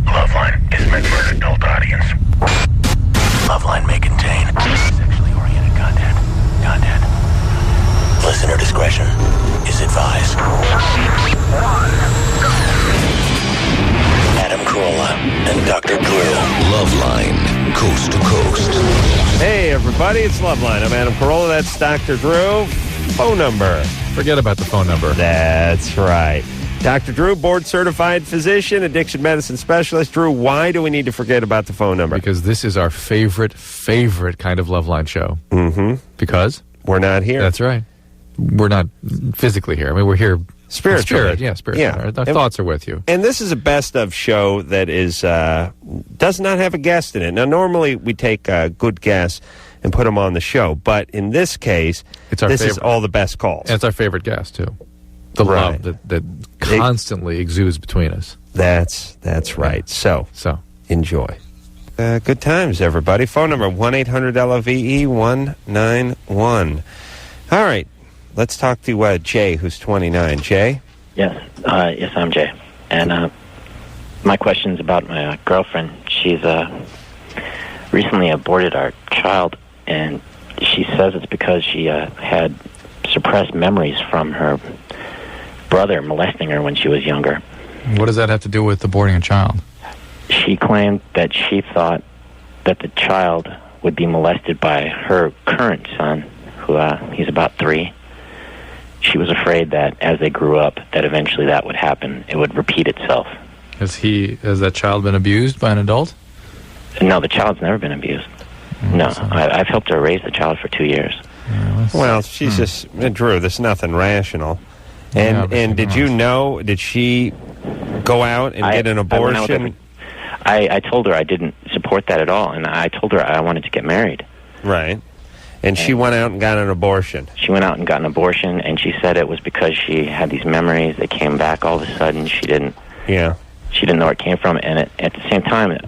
Loveline is meant for an adult audience. Loveline may contain sexually oriented content. Listener discretion is advised. Adam Carolla and Dr. Drew. Loveline, coast to coast. Hey, everybody, it's Loveline. I'm Adam Carolla. That's Dr. Drew. Phone number. Forget about the phone number. That's right. Dr. Drew, board-certified physician, addiction medicine specialist. Drew, why do we need to forget about the phone number? Because this is our favorite kind of Loveline show. Mm-hmm. Because? We're not here. That's right. We're not physically here. I mean, we're here spiritually. Spiritually. Yeah. Our thoughts are with you. And this is a best-of show that is does not have a guest in it. Now, normally we take good guests and put them on the show, but in this case, this is all the best calls. And it's our favorite guest, too. The love that constantly exudes between us. That's right. So enjoy. Good times, everybody. Phone number 1-800-LOVE-191. All right. Let's talk to Jay, who's 29. Jay? Yes. Yes, I'm Jay. And my question's about my girlfriend. She's recently aborted our child, and she says it's because she had suppressed memories from her brother molesting her when she was younger. What does that have to do with aborting a child? She claimed that she thought that the child would be molested by her current son, who he's about 3. She was afraid that as they grew up, that eventually that would happen. It would repeat itself. Has that child been abused by an adult? No, the child's never been abused. No, I've helped her raise the child for 2 years. Well, she's just, Drew, there's nothing rational. And did you know, did she go out and get an abortion? I told her I didn't support that at all, and I told her I wanted to get married. Right. And she went out and got an abortion. She went out and got an abortion, and she said it was because she had these memories that came back all of a sudden. She didn't know where it came from, and at the same time,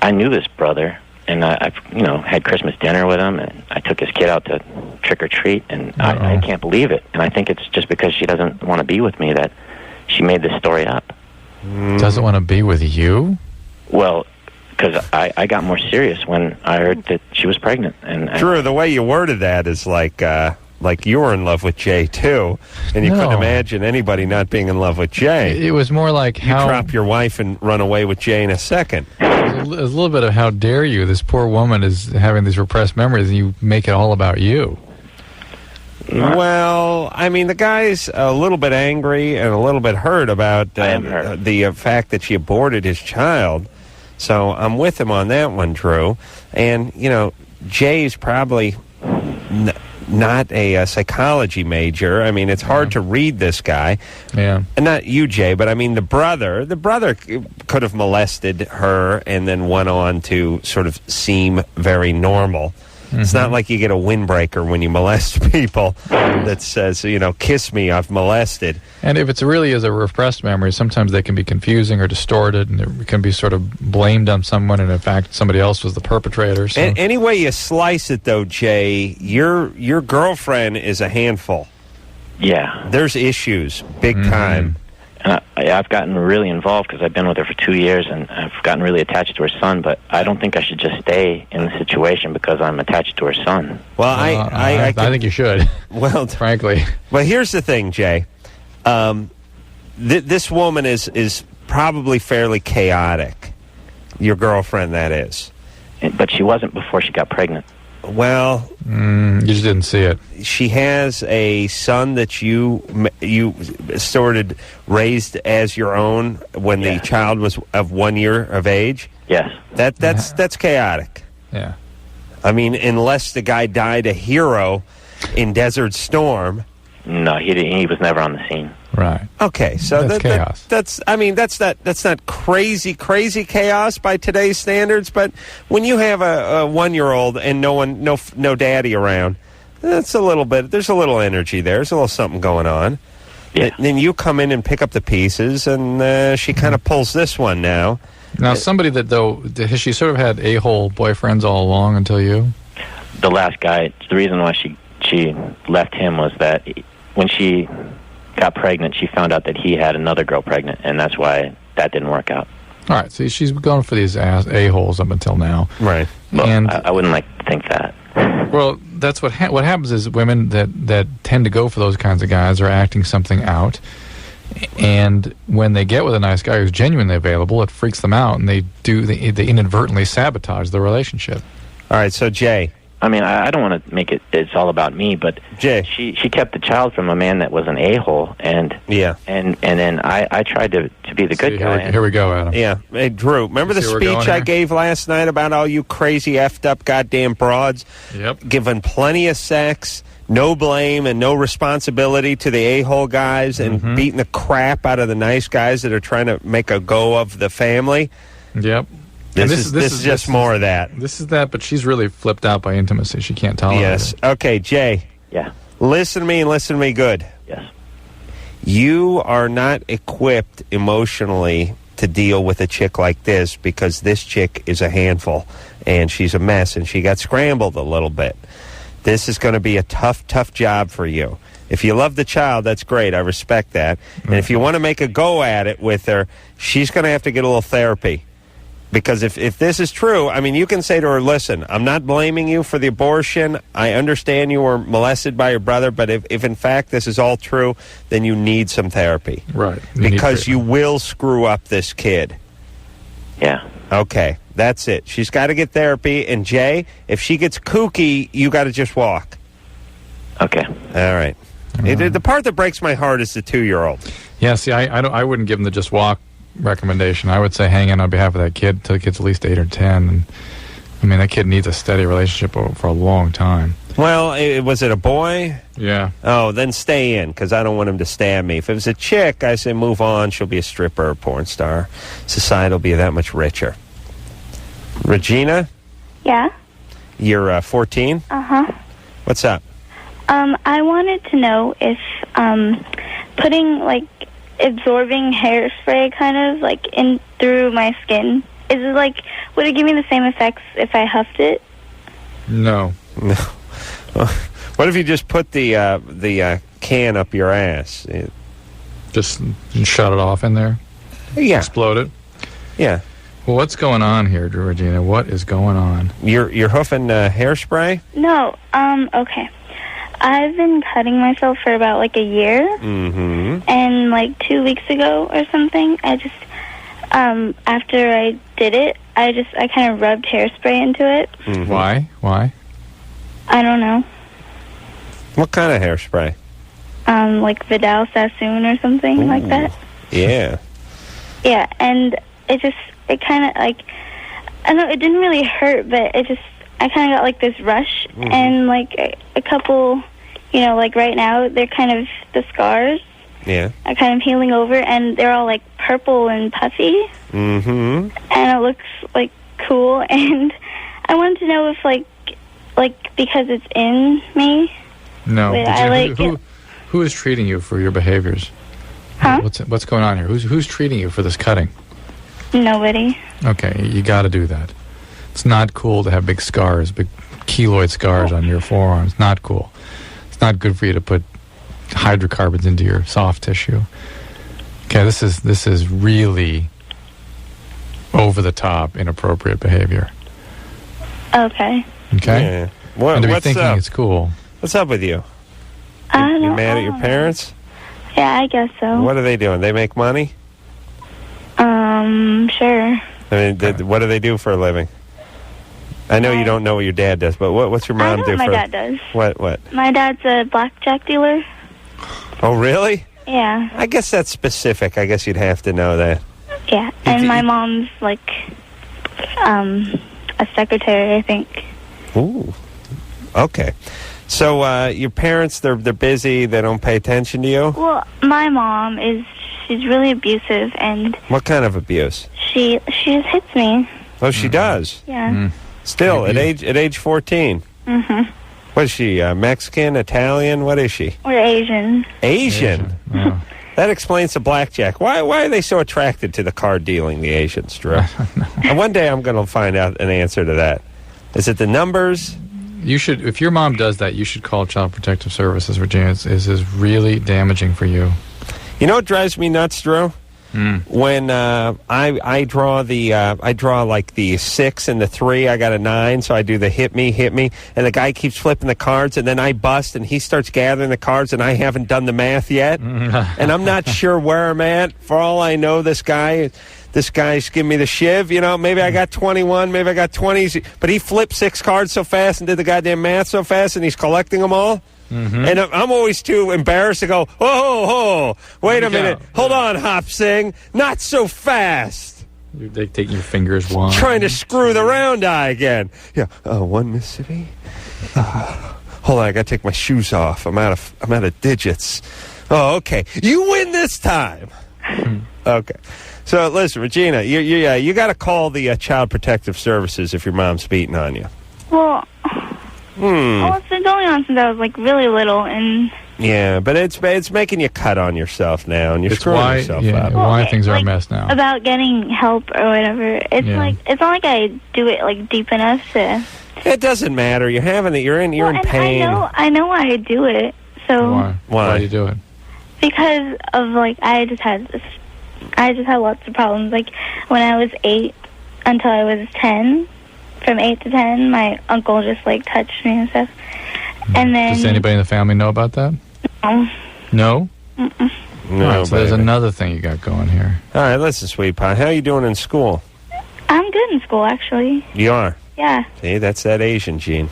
I knew this brother, and I've had Christmas dinner with him, and I took his kid out to trick or treat, and I can't believe it. And I think it's just because she doesn't want to be with me that she made this story up. Doesn't want to be with you? Well, because I got more serious when I heard that she was pregnant. And Drew, the way you worded that is like you were in love with Jay too, and you couldn't imagine anybody not being in love with Jay. It was more like you drop your wife and run away with Jay in a second. It was a little bit of how dare you? This poor woman is having these repressed memories, and you make it all about you. Well, I mean, the guy's a little bit angry and a little bit hurt about the fact that she aborted his child. So I'm with him on that one, Drew. And, Jay's probably not a psychology major. I mean, it's hard to read this guy. Yeah. And not you, Jay, but I mean the brother. The brother could have molested her and then went on to sort of seem very normal. It's not like you get a windbreaker when you molest people that says, kiss me, I've molested. And if it really is a repressed memory, sometimes they can be confusing or distorted, and it can be sort of blamed on someone, and in fact, somebody else was the perpetrator. So. Any way you slice it, though, Jay, your girlfriend is a handful. Yeah. There's issues, big time. And I've gotten really involved because I've been with her for 2 years, and I've gotten really attached to her son, but I don't think I should just stay in the situation because I'm attached to her son. Well, I think you should. Well, frankly. Well, here's the thing, Jay. This woman is probably fairly chaotic. Your girlfriend, that is. But she wasn't before she got pregnant. Well, you just didn't see it. She has a son that you sort of raised as your own when the child was of 1 year of age. Yes, that's chaotic. Yeah, I mean, unless the guy died a hero in Desert Storm. No, he was never on the scene. Right. Okay, so that's chaos. That's not crazy chaos by today's standards, but when you have a 1-year-old and no daddy around, that's a little bit. There's a little energy there. There's a little something going on. Yeah. Then you come in and pick up the pieces, and she kind of pulls this one now. Now, somebody that, though, has she sort of had a-hole boyfriends all along until you? The last guy, the reason why she left him was that when she got pregnant, she found out that he had another girl pregnant, and that's why that didn't work out. All right, see, she's going for these a-holes up until now. Right. Well, and I wouldn't like to think that. Well, that's what happens is women that tend to go for those kinds of guys are acting something out. And when they get with a nice guy who's genuinely available, it freaks them out, and they inadvertently sabotage the relationship. All right, so Jay. I mean, I don't want to make it's all about me, but Jay, she kept the child from a man that was an a-hole, and then I tried to be the good guy. Here we go, Adam. Yeah, hey Drew, remember the speech I gave last night about all you crazy effed up goddamn broads? Yep. Giving plenty of sex, no blame and no responsibility to the a-hole guys, and beating the crap out of the nice guys that are trying to make a go of the family. Yep. This is just more of that. This is that, but she's really flipped out by intimacy. She can't tolerate it. Okay, Jay. Yeah. Listen to me and listen to me good. Yes. You are not equipped emotionally to deal with a chick like this, because this chick is a handful, and she's a mess, and she got scrambled a little bit. This is going to be a tough, tough job for you. If you love the child, that's great. I respect that. And if you want to make a go at it with her, she's going to have to get a little therapy. Because if this is true, I mean, you can say to her, listen, I'm not blaming you for the abortion. I understand you were molested by your brother, but if in fact this is all true, then you need some therapy. Right. Because you will screw up this kid. Yeah. Okay, that's it. She's got to get therapy. And Jay, if she gets kooky, you got to just walk. Okay. All right. The part that breaks my heart is the 2-year-old. Yeah, see, I wouldn't give him the just walk recommendation. I would say hang in on behalf of that kid until the kid's at least 8 or 10. And, I mean, that kid needs a steady relationship for a long time. Well, was it a boy? Yeah. Oh, then stay in, because I don't want him to stab me. If it was a chick, I say move on. She'll be a stripper or porn star. Society will be that much richer. Regina? Yeah? You're 14? Uh-huh. What's up? I wanted to know if putting, like, absorbing hairspray kind of, like, in through my skin, is it, like, would it give me the same effects if I huffed it? No. What if you just put the can up your ass? Just shut it off in there? Yeah. Explode it? Yeah. Well, what's going on here, Drew Regina? What is going on? You're hoofing hairspray? No, okay. I've been cutting myself for about, like, a year. Mm-hmm. And, like, 2 weeks ago or something, I just, after I did it, I kind of rubbed hairspray into it. Mm-hmm. Why? I don't know. What kind of hairspray? Like Vidal Sassoon or something like that. Yeah. Yeah, and it kind of, like, I don't know, it didn't really hurt, but I kind of got, like, this rush, and, like, a couple, you know, like, right now, they're kind of, the scars are kind of healing over, and they're all, like, purple and puffy. Mm-hmm. And it looks, like, cool, and I wanted to know if, like, because it's in me. No. I like it. Who is treating you for your behaviors? Huh? What's going on here? Who's treating you for this cutting? Nobody. Okay, you got to do that. It's not cool to have big scars, big keloid scars on your forearms. Not cool. It's not good for you to put hydrocarbons into your soft tissue. Okay, this is really over the top, inappropriate behavior. Okay. Okay. Yeah. And to be what's thinking up? it's cool. What's up with you? You mad at your parents? Yeah, I guess so. What are they doing? They make money? Sure. I mean, what do they do for a living? I know you don't know what your dad does, but what's your mom I know do what my for? dad does. What? My dad's a blackjack dealer. Oh, really? Yeah. I guess that's specific. I guess you'd have to know that. Yeah, and my mom's, like, a secretary, I think. Ooh. Okay. So your parents, they're busy. They don't pay attention to you? Well, my mom she's really abusive, and What kind of abuse? she just hits me. Oh, she does? Yeah. Still, at age 14? Mm-hmm. What is she, Mexican, Italian? What is she? We're Asian. Asian? Oh. That explains the blackjack. Why are they so attracted to the card dealing, the Asians, Drew? And one day I'm going to find out an answer to that. Is it the numbers? You should, if your mom does that, you should call Child Protective Services, Virginia. This is really damaging for you. You know what drives me nuts, Drew? when I draw like the 6 and the 3, I got a 9, so I do the hit me, and the guy keeps flipping the cards, and then I bust, and he starts gathering the cards, and I haven't done the math yet, and I'm not sure where I'm at. For all I know, this guy's giving me the shiv. Maybe I got 21, maybe I got 20, but he flipped 6 cards so fast and did the goddamn math so fast, and he's collecting them all. And I'm always too embarrassed to go, oh, wait a minute. Hold on, Hop Sing. Not so fast. They take your fingers one. Trying to screw the round eye again. Yeah, 1 Mississippi. Hold on, I got to take my shoes off. I'm out of digits. Oh, okay. You win this time. Okay. So, listen, Regina, you got to call the Child Protective Services if your mom's beating on you. Well, it's been going on since I was, really little, and... Yeah, but it's making you cut on yourself now, and you're screwing yourself up. Why things are a mess now. About getting help or whatever. It's it's not like I do it, deep enough to... It doesn't matter. You're having it. You're in pain. I know why I do it, so... Why do you do it? Because of, I just had lots of problems. When I was 8 until I was 10... From 8 to 10, my uncle just, touched me and stuff. And then... Does anybody in the family know about that? No. No? Mm-mm. No, all right, so there's another thing you got going here. All right, listen, Sweet Pie. How are you doing in school? I'm good in school, actually. You are? Yeah. See, that's that Asian gene.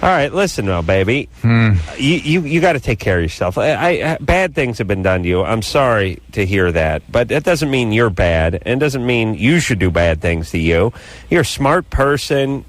All right, listen, now, baby. You got to take care of yourself. Bad things have been done to you. I'm sorry to hear that, but that doesn't mean you're bad, and doesn't mean you should do bad things to you. You're a smart person.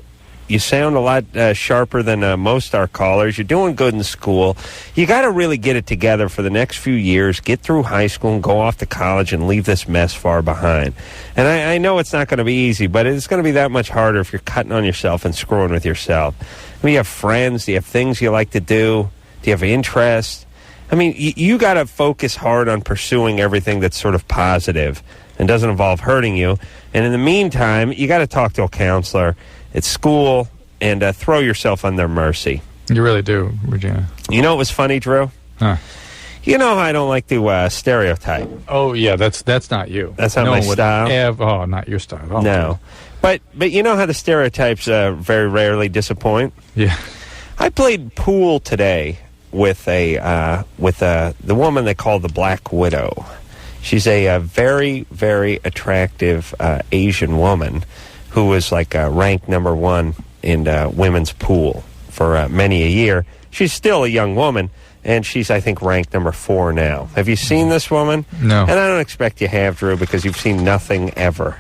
You sound a lot sharper than most our callers. You're doing good in school. You got to really get it together for the next few years, get through high school and go off to college and leave this mess far behind. And I know it's not going to be easy, but it's going to be that much harder if you're cutting on yourself and screwing with yourself. I mean, you have friends. Do you have things you like to do? Do you have interests? I mean, you got to focus hard on pursuing everything that's sort of positive and doesn't involve hurting you. And in the meantime, you got to talk to a counselor at school and throw yourself on their mercy. You really do, Regina. You know what was funny, Drew? Huh. You know how I don't like to stereotype. Oh, yeah, that's not you. That's not my style? Not your style. Oh, no. But you know how the stereotypes very rarely disappoint? Yeah. I played pool today with the woman they call the Black Widow. She's a very, very attractive Asian woman who was ranked number 1 in women's pool for many a year. She's still a young woman, and she's, I think, ranked number 4 now. Have you seen this woman? No. And I don't expect you have, Drew, because you've seen nothing ever.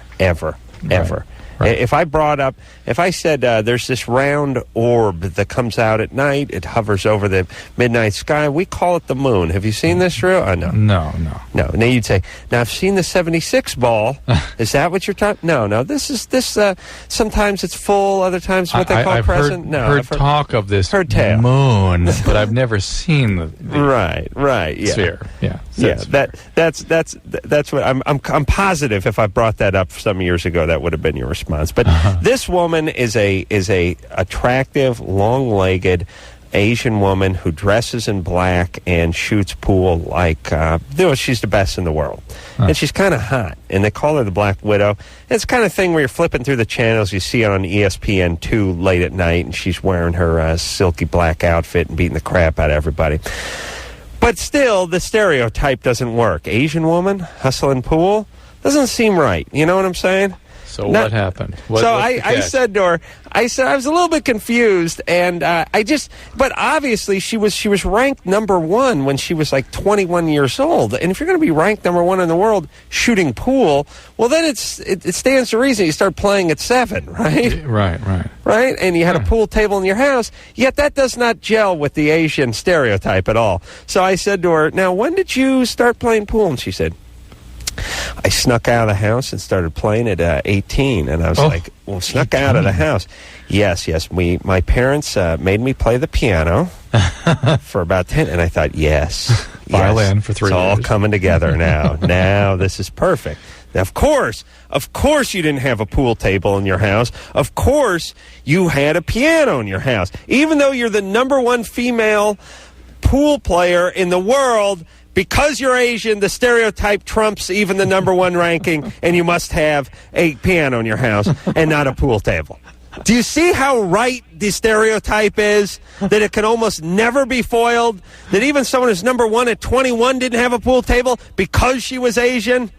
Right. If I said there's this round orb that comes out at night, it hovers over the midnight sky, we call it the moon. Have you seen this, Drew? No. No. Now you'd say, now I've seen the 76 ball. Is that what you're talking? No. This sometimes it's full, other times what they call crescent. I've heard talk of this moon, but I've never seen the right. Yeah. Sphere. Yeah. That's what I'm positive. If I brought that up some years ago, that would have been your response. But this woman is a attractive, long-legged Asian woman who dresses in black and shoots pool she's the best in the world. And she's kind of hot, and they call her the Black Widow. It's the kind of thing where you're flipping through the channels, you see it on ESPN2 late at night, and she's wearing her silky black outfit and beating the crap out of everybody. But still, the stereotype doesn't work. Asian woman, hustling pool, doesn't seem right. You know what I'm saying? So what happened? I said to her, I was a little bit confused, and but obviously she was ranked number 1 when she was 21 years old. And if you're going to be ranked number 1 in the world shooting pool, well, then it stands to reason you start playing at 7, right? Right. And you had a pool table in your house, yet that does not gel with the Asian stereotype at all. So I said to her, now, when did you start playing pool? And she said, I snuck out of the house and started playing at 18. And I was snuck 18. Out of the house. Yes. My parents made me play the piano for about 10. And I thought, yes. Violin for 3 years. It's all coming together now. Now this is perfect. Now, of course you didn't have a pool table in your house. Of course you had a piano in your house. Even though you're the number 1 female pool player in the world, because you're Asian, the stereotype trumps even the number one ranking, and you must have a piano in your house and not a pool table. Do you see how right the stereotype is? That it can almost never be foiled? That even someone who's number one at 21 didn't have a pool table because she was Asian?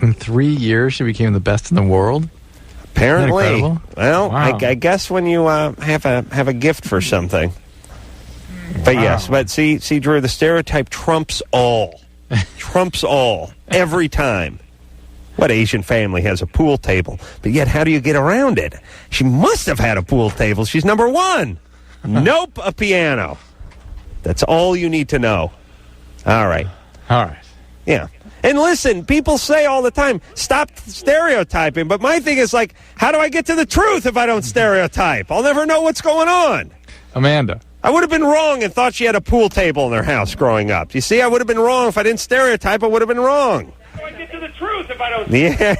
In 3 years, she became the best in the world? Apparently. Well, wow. I guess when you have a gift for something. But yes, but see, Drew, the stereotype trumps all. Trumps all. Every time. What Asian family has a pool table? But yet, how do you get around it? She must have had a pool table. She's number one. Nope, a piano. That's all you need to know. All right. All right. Yeah. And listen, people say all the time, stop stereotyping. But my thing is like, how do I get to the truth if I don't stereotype? I'll never know what's going on. Amanda. I would have been wrong and thought she had a pool table in her house growing up. You see, I would have been wrong if I didn't stereotype. I would have been wrong. I get to the truth if I don't. Yeah.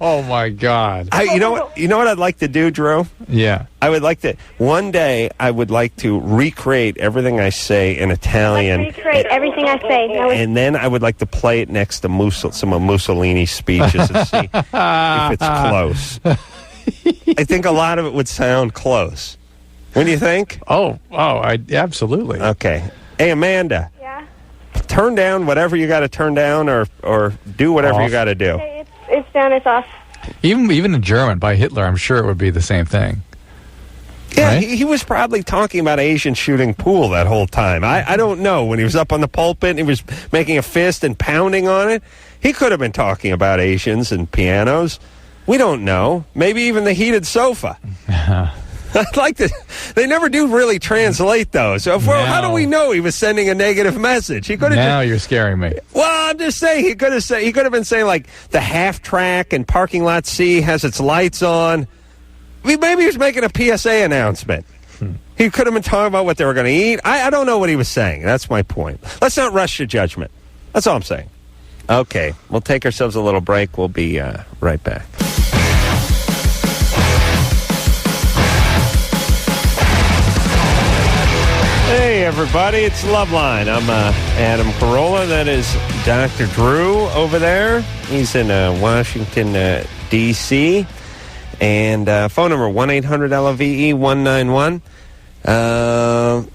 Oh my God. You know what? You know what I'd like to do, Drew? Yeah. I would like to. One day, I would like to recreate everything I say in Italian. Recreate everything I say. And then I would like to play it next to some of Mussolini's speeches and see if it's close. I think a lot of it would sound close. What do you think? Absolutely. Okay. Hey, Amanda. Yeah? Turn down whatever you got to turn down or do whatever you got to do. Okay, it's down, it's off. Even in German, by Hitler, I'm sure it would be the same thing. Yeah, right? he was probably talking about Asians shooting pool that whole time. I don't know. When he was up on the pulpit and he was making a fist and pounding on it, he could have been talking about Asians and pianos. We don't know. Maybe even the heated sofa. I'd like to. They never do really translate those. So how do we know he was sending a negative message? He could have. Now you're scaring me. Well, I'm just saying he could have been saying like the half track and parking lot C has its lights on. Maybe he was making a PSA announcement. He could have been talking about what they were going to eat. I don't know what he was saying. That's my point. Let's not rush to judgment. That's all I'm saying. Okay, we'll take ourselves a little break. We'll be right back. Hey, everybody, it's Loveline. I'm Adam Carolla. That is Dr. Drew over there. He's in Washington, D.C. And phone number 1-800-LOVE-191. I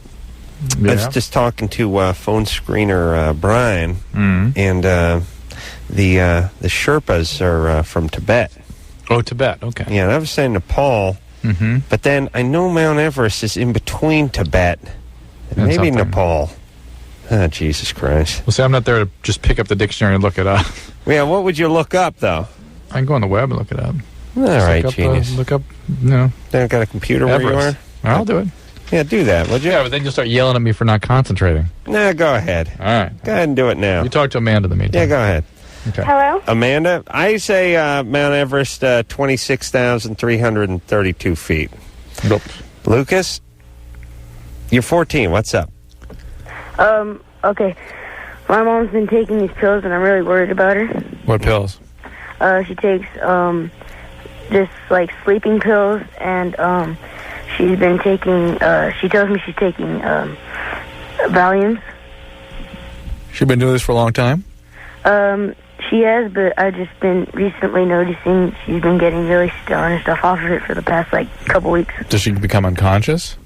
was just talking to phone screener Brian, and the Sherpas are from Tibet. Oh, Tibet, okay. Yeah, and I was saying Nepal, but then I know Mount Everest is in between Tibet. Maybe Nepal. Oh, Jesus Christ. Well, see, I'm not there to just pick up the dictionary and look it up. Yeah, what would you look up, though? I can go on the web and look it up. All right, genius. Look up, They don't got a computer Everest. where you are? I'll do it. Yeah, do that, would you? Yeah, but then you'll start yelling at me for not concentrating. Nah, go ahead. All right. Go ahead and do it now. You talk to Amanda in the meantime. Yeah, go ahead. Okay. Hello? Amanda, I say Mount Everest, 26,332 feet. Nope. Lucas, you're 14. What's up? Okay. My mom's been taking these pills, and I'm really worried about her. What pills? She takes, just, like, sleeping pills, and, she's been taking, she tells me she's taking, Valiums. She's been doing this for a long time? She has, but I've just been recently noticing she's been getting really stoned and stuff off of it for the past, like, couple weeks. Does she become unconscious?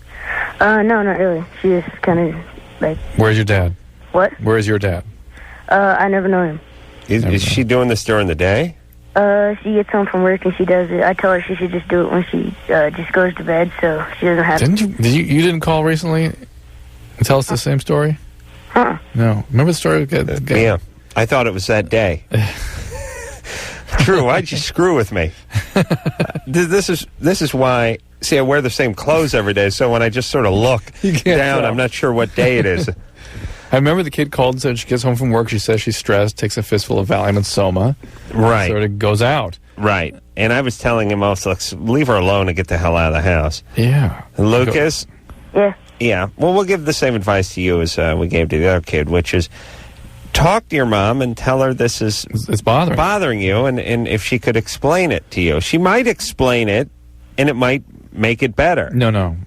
No, not really. She just kind of, like... Where's your dad? What? Where's your dad? I never know him. Is she doing this during the day? She gets home from work and she does it. I tell her she should just do it when she just goes to bed, so she doesn't have to. You didn't call recently and tell us the same story? Huh? No. Remember the story? Yeah. I thought it was that day. Drew, why'd you screw with me? This is why. See, I wear the same clothes every day, so when I just sort of look down, I'm not sure what day it is. I remember the kid called and said she gets home from work, she says she's stressed, takes a fistful of Valium and Soma. Right. Sort of goes out. Right. And I was telling him also, leave her alone and get the hell out of the house. Yeah. Lucas? Yeah. Yeah. Well, we'll give the same advice to you as we gave to the other kid, which is talk to your mom and tell her this is it's bothering you, and if she could explain it to you. She might explain it, and it might make it better. No.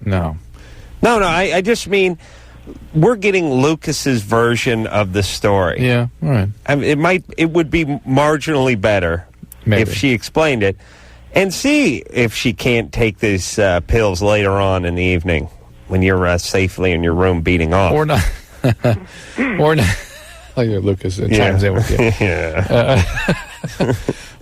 I just mean, we're getting Lucas's version of the story. Yeah, all right. I mean, it would be marginally better if she explained it, and see if she can't take these pills later on in the evening when you're safely in your room beating off, or not, or not. Like Lucas chimes in with you.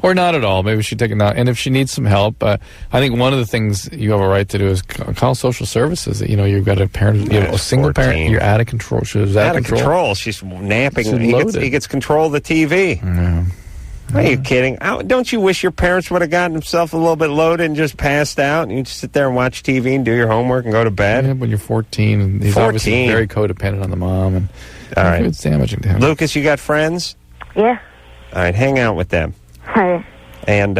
Or not at all. Maybe she'd take it out. And if she needs some help, I think one of the things you have a right to do is call social services. You know, you've got a parent, you have a single 14. parent, you're out of control. She's out of control. She's napping. She's He gets control of the TV. Yeah. Are you kidding? Don't you wish your parents would have gotten themselves a little bit loaded and just passed out, and you just sit there and watch TV and do your homework and go to bed? Yeah, when you're 14, and he's obviously very codependent on the mom, and all right, it's damaging to him. Lucas, you got friends? Yeah. All right, hang out with them. Hi. And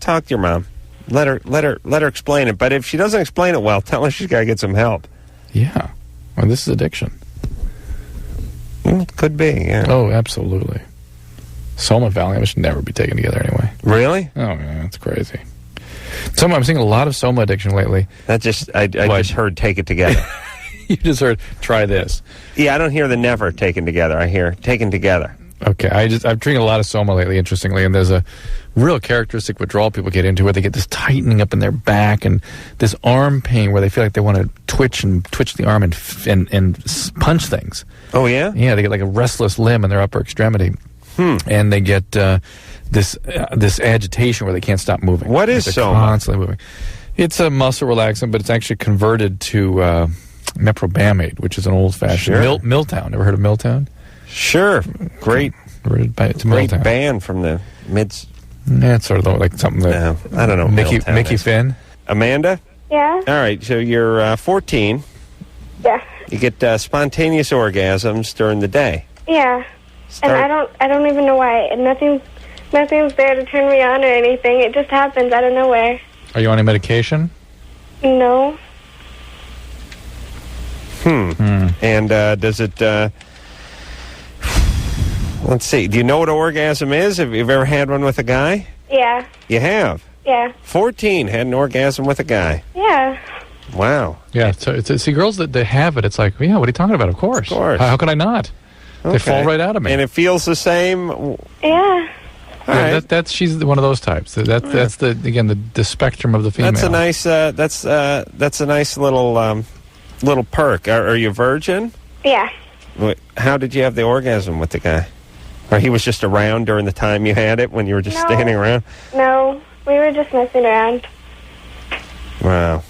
talk to your mom. Let her explain it. But if she doesn't explain it well, tell her she's got to get some help. Yeah. Well, this is addiction. It could be. Yeah. Oh, absolutely. Soma and Valium should never be taken together anyway. Really? Oh, yeah, that's crazy. I'm seeing a lot of Soma addiction lately. I just heard take it together. You just heard try this. Yeah, I don't hear the never taken together. I hear taken together. Okay, I'm drinking a lot of Soma lately, interestingly, and there's a real characteristic withdrawal people get into where they get this tightening up in their back and this arm pain where they feel like they want to twitch the arm and punch things. Oh, yeah? Yeah, they get like a restless limb in their upper extremity. And they get this agitation where they can't stop moving. What is Soma? Constantly moving. It's a muscle relaxant, but it's actually converted to meprobamate, which is an old-fashioned Milltown. Ever heard of Milltown? Sure. Great band from the mids. Yeah, it's sort of like something that... No, I don't know. Mickey Finn? Amanda? Yeah? All right, so you're 14. Yeah. You get spontaneous orgasms during the day. Yeah. And I don't even know why. And nothing's there to turn me on or anything. It just happens out of nowhere. Are you on any medication? No. And does it... let's see. Do you know what an orgasm is? Have you ever had one with a guy? Yeah. You have? Yeah. 14 had an orgasm with a guy. Yeah. Wow. Yeah, so see, girls that they have it, it's like, yeah, what are you talking about? Of course. Of course. How could I not? They fall right out of me. And it feels the same? Yeah. All right. She's one of those types. That's the spectrum of the female. That's a nice little perk. Are you a virgin? Yeah. How did you have the orgasm with the guy? Or he was just around during the time you had it when you were just standing around? No, we were just messing around. Wow.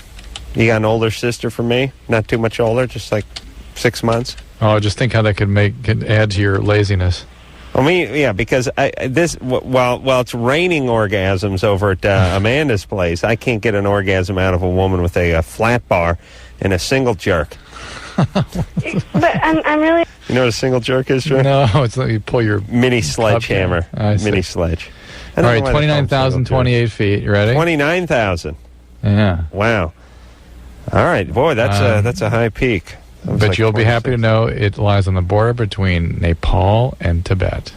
You got an older sister from me? Not too much older, just like 6 months? Oh, just think how that could add to your laziness. I mean, yeah, because while it's raining orgasms over at Amanda's place, I can't get an orgasm out of a woman with a flat bar and a single jerk. But I'm really... You know what a single jerk is, Drew? No, it's like you pull your... Mini sledgehammer. Mini sledge. All right, 29,028 feet. You ready? 29,000. Yeah. Wow. All right. Boy, that's a high peak. But you'll be happy to know it lies on the border between Nepal and Tibet.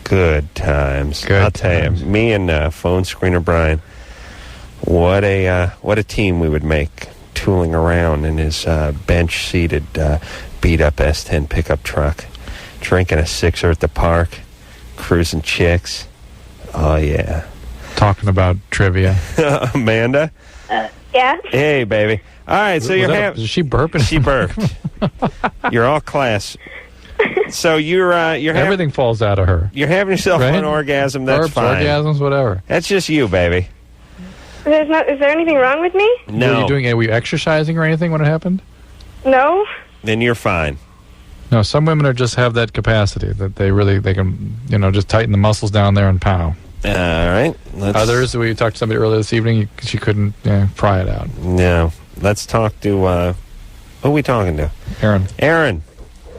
Good times. I'll tell you, me and phone screener Brian, what a team we would make, tooling around in his bench-seated, beat-up S10 pickup truck, drinking a sixer at the park, cruising chicks. Oh, yeah. Talking about trivia. Amanda? Yeah? Hey, baby. All right, so is she burping? She burped. You're all class. So you're everything falls out of her. You're having yourself an orgasm. That's Burps, fine. Orgasms, whatever. That's just you, baby. Is there anything wrong with me? No. Were you exercising or anything when it happened? No. Then you're fine. No, some women just have that capacity that they can just tighten the muscles down there and pow. All right. Others, we talked to somebody earlier this evening, she couldn't pry it out. No. Let's talk to, who are we talking to? Aaron. Aaron.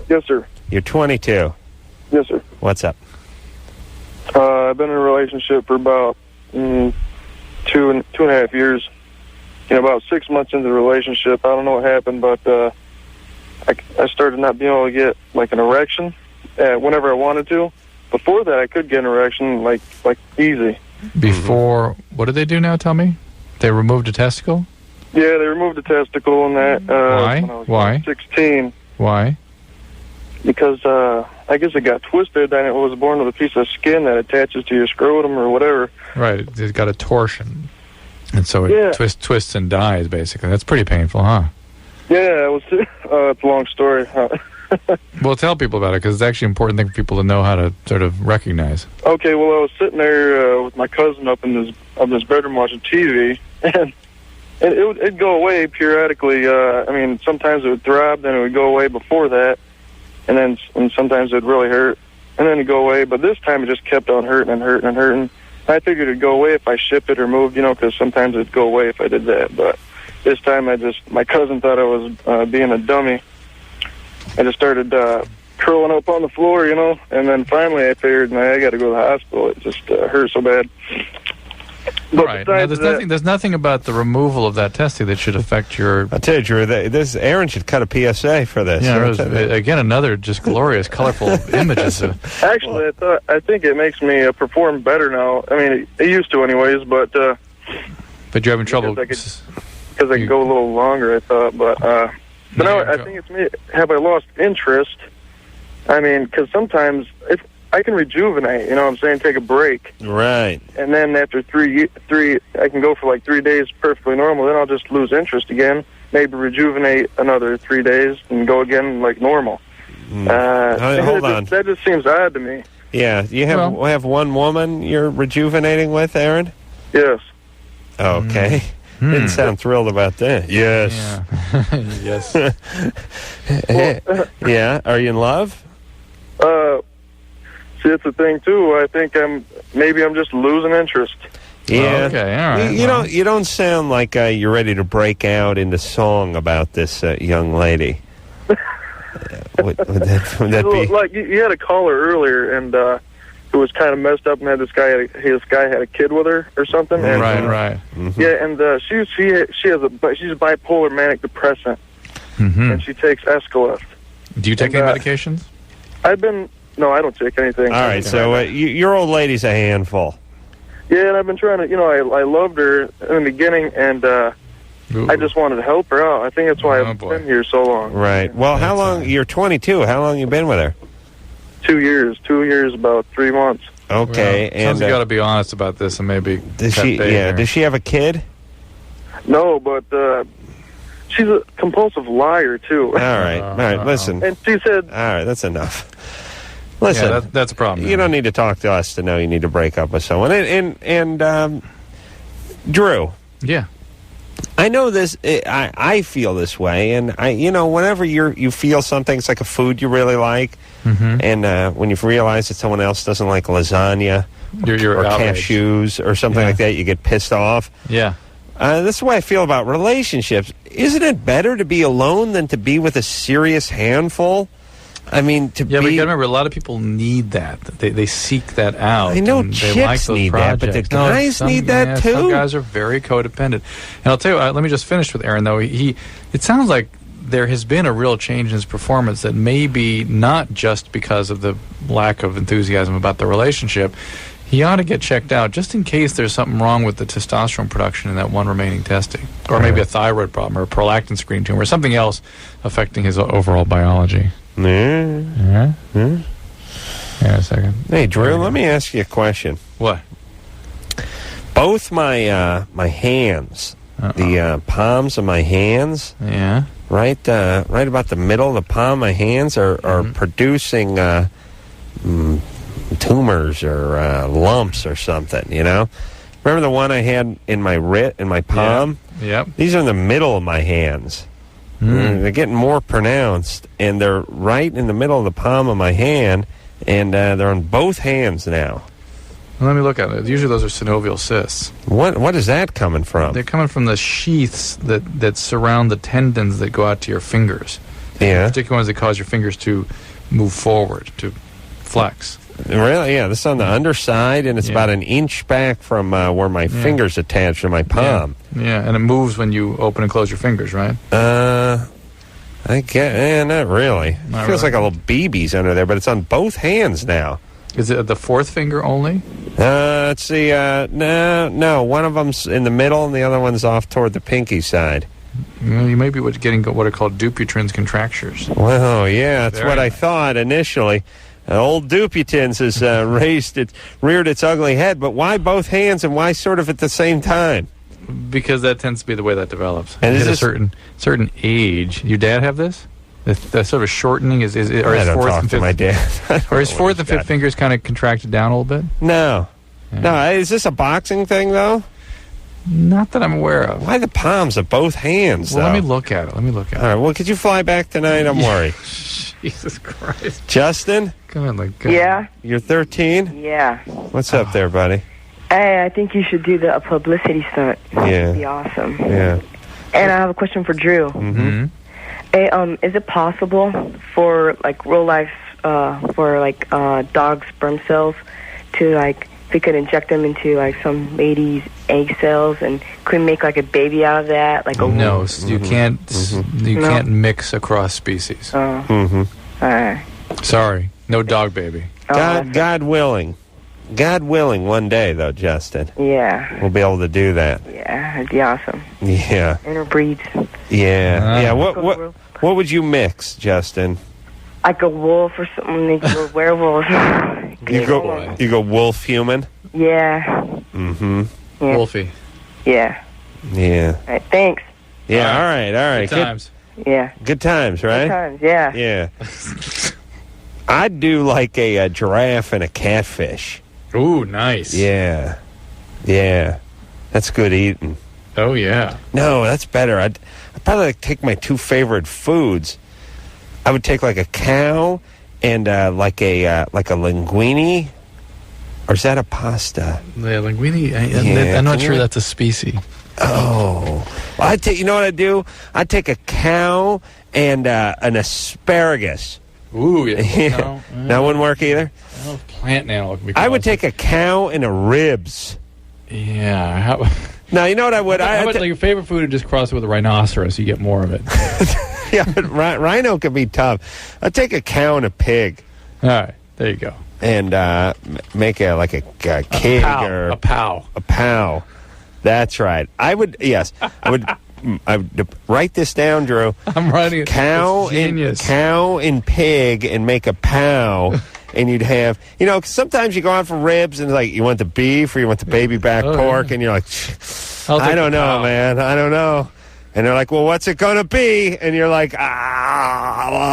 Yes, sir. You're 22. Yes, sir. What's up? I've been in a relationship for about 2.5 years. About 6 months into the relationship, I don't know what happened, but I started not being able to get like an erection whenever I wanted to. Before that, I could get an erection like easy. Before, what did they do now? Tell me. They removed a testicle. Yeah, they removed the testicle and that. Why? When I was Why? 16. Why? Because I guess it got twisted and it was born with a piece of skin that attaches to your scrotum or whatever. Right, it's got a torsion. And so it twists and dies, basically. That's pretty painful, huh? Yeah, it's a long story. Well, tell people about it, because it's actually an important thing for people to know how to sort of recognize. Okay, well, I was sitting there with my cousin up in this bedroom watching TV, and it'd go away periodically. I mean, sometimes it would throb, then it would go away before that, and sometimes it would really hurt, and then it'd go away. But this time it just kept on hurting and hurting and hurting. I figured it'd go away if I shipped it or moved, because sometimes it'd go away if I did that. But this time my cousin thought I was being a dummy. I just started curling up on the floor, and then finally I figured, I got to go to the hospital. It just hurt so bad. But right. Now, there's nothing about the removal of that testy that should affect your... I'll tell you, Drew, Aaron should cut a PSA for this. Yeah, again, another just glorious, colorful images. Actually, I think it makes me perform better now. I mean, it used to anyways, but... but you're having trouble... Because I could go a little longer, I thought, but now I think it's me. Have I lost interest? I mean, because sometimes I can rejuvenate, what I'm saying, take a break. Right. And then after three, I can go for like 3 days perfectly normal. Then I'll just lose interest again. Maybe rejuvenate another 3 days and go again like normal. Hold on. That just seems odd to me. Yeah. You have one woman you're rejuvenating with, Aaron? Yes. Okay. Didn't sound thrilled about that. Yes. Yeah. Yes. Yeah. Are you in love? See, it's a thing too. I think I'm just losing interest. Yeah. Okay. All right. You don't sound like you're ready to break out into song about this young lady. Would that be like you had a caller earlier and who was kind of messed up and had this guy had a kid with her or something. And, right. Mm-hmm. Yeah, and she's a bipolar manic depressant, and she takes Escalist. Do you take any medications? No, I don't take anything. All right, so your old lady's a handful. Yeah, and I've been trying to, I loved her in the beginning, and I just wanted to help her out. I think that's why I've been here so long. Right. Well, how long? You're 22. How long you been with her? 2 years. 2 years, about 3 months. Okay. Well, and you got to be honest about this, and maybe does she have a kid? No, but she's a compulsive liar too. All right. Listen. And she said, "All right, that's enough." Listen, yeah, that's a problem. You don't need to talk to us to know you need to break up with someone. And Drew. Yeah. I know this. I feel this way, and whenever you feel something, it's like a food you really like, and when you realize that someone else doesn't like lasagna or outraged. cashews or something like that, you get pissed off. Yeah. That's the way I feel about relationships. Isn't it better to be alone than to be with a serious handful? I mean, but you gotta remember, a lot of people need that. They seek that out. I know chicks need that, but the guys need that too. Some guys are very codependent. And I'll tell you, let me just finish with Aaron, though. It sounds like there has been a real change in his performance that may be not just because of the lack of enthusiasm about the relationship. He ought to get checked out just in case there's something wrong with the testosterone production in that one remaining testing. Or maybe a thyroid problem or a prolactin screen tumor or something else affecting his overall biology. Yeah. A second. Hey, Drew, let me ask you a question. What? Both my my hands, the palms of my hands, right about the middle of the palm of my hands are producing tumors or lumps or something. Remember the one I had in my palm? Yep. These are in the middle of my hands. They're getting more pronounced, and they're right in the middle of the palm of my hand, and they're on both hands now. Well, let me look at it. Usually those are synovial cysts. What is that coming from? They're coming from the sheaths that surround the tendons that go out to your fingers. Yeah. Particular ones that cause your fingers to move forward, to flex. Really? Yeah, this is on the underside, and it's about an inch back from where my fingers attach to my palm. Yeah, and it moves when you open and close your fingers, right? I guess, not really. It feels like a little BB's under there, but it's on both hands now. Is it the fourth finger only? Let's see. No. One of them's in the middle, and the other one's off toward the pinky side. Well, you may be getting what are called Dupuytren's contractures. Well, yeah, that's what I thought initially. Old Dupuytren's has reared its ugly head, but why both hands and why sort of at the same time? Because that tends to be the way that develops. And at a certain age. Your dad have this? The sort of shortening is or I his don't fourth talk and to fifth, my dad. or his fourth and fifth fingers kind of contracted down a little bit? No. Yeah. No, is this a boxing thing, though? Not that I'm aware of. Why the palms of both hands, Well, though? let me look at it. All right, well, could you fly back tonight? I'm worried. Jesus Christ. Justin? Go ahead, Yeah. You're 13? Yeah. What's up there, buddy? Hey, I think you should do a publicity stunt. Yeah. It'd be awesome. Yeah. And I have a question for Drew. Mm-hmm. Hey, is it possible for real life dog sperm cells to we could inject them into some lady's egg cells and could make a baby out of that? No, you can't. You can't mix across species. All right. Sorry, no dog baby. God willing. God willing, one day, though, Justin. Yeah. We'll be able to do that. Yeah, it'd be awesome. Yeah. Interbreeds. Yeah. Yeah. What would you mix, Justin? Like a wolf or something, or werewolf. You go wolf human? Yeah. Mm-hmm. Yeah. Wolfie. Yeah. Yeah. All right, thanks. Yeah, all right. Good times. Yeah. Good times, right? Good times, yeah. Yeah. I'd do like a giraffe and a catfish. Ooh, nice. Yeah. Yeah. That's good eating. Oh, yeah. No, that's better. I'd probably take my two favorite foods. I would take like a cow and like a linguine. Or is that a pasta? Yeah, linguine. Yeah, I'm not sure that's a species. Oh. Well, you know what I'd do? I'd take a cow and an asparagus. Ooh, yeah. No, that wouldn't work either? No, plant animal. I would take a cow and a ribs. Yeah. Now, you know what I would? How about your favorite food and just cross it with a rhinoceros, you get more of it. Yeah, but rhino could be tough. I'd take a cow and a pig. All right, there you go. And make a kid or a pow. A pow. That's right. I would write this down, Drew. I'm writing it. Cow and pig and make a pow. And you'd have, 'cause sometimes you go out for ribs and you want the beef or you want the baby back pork, and you're like, I don't know, man. I don't know. And they're like, well, what's it going to be? And you're like, I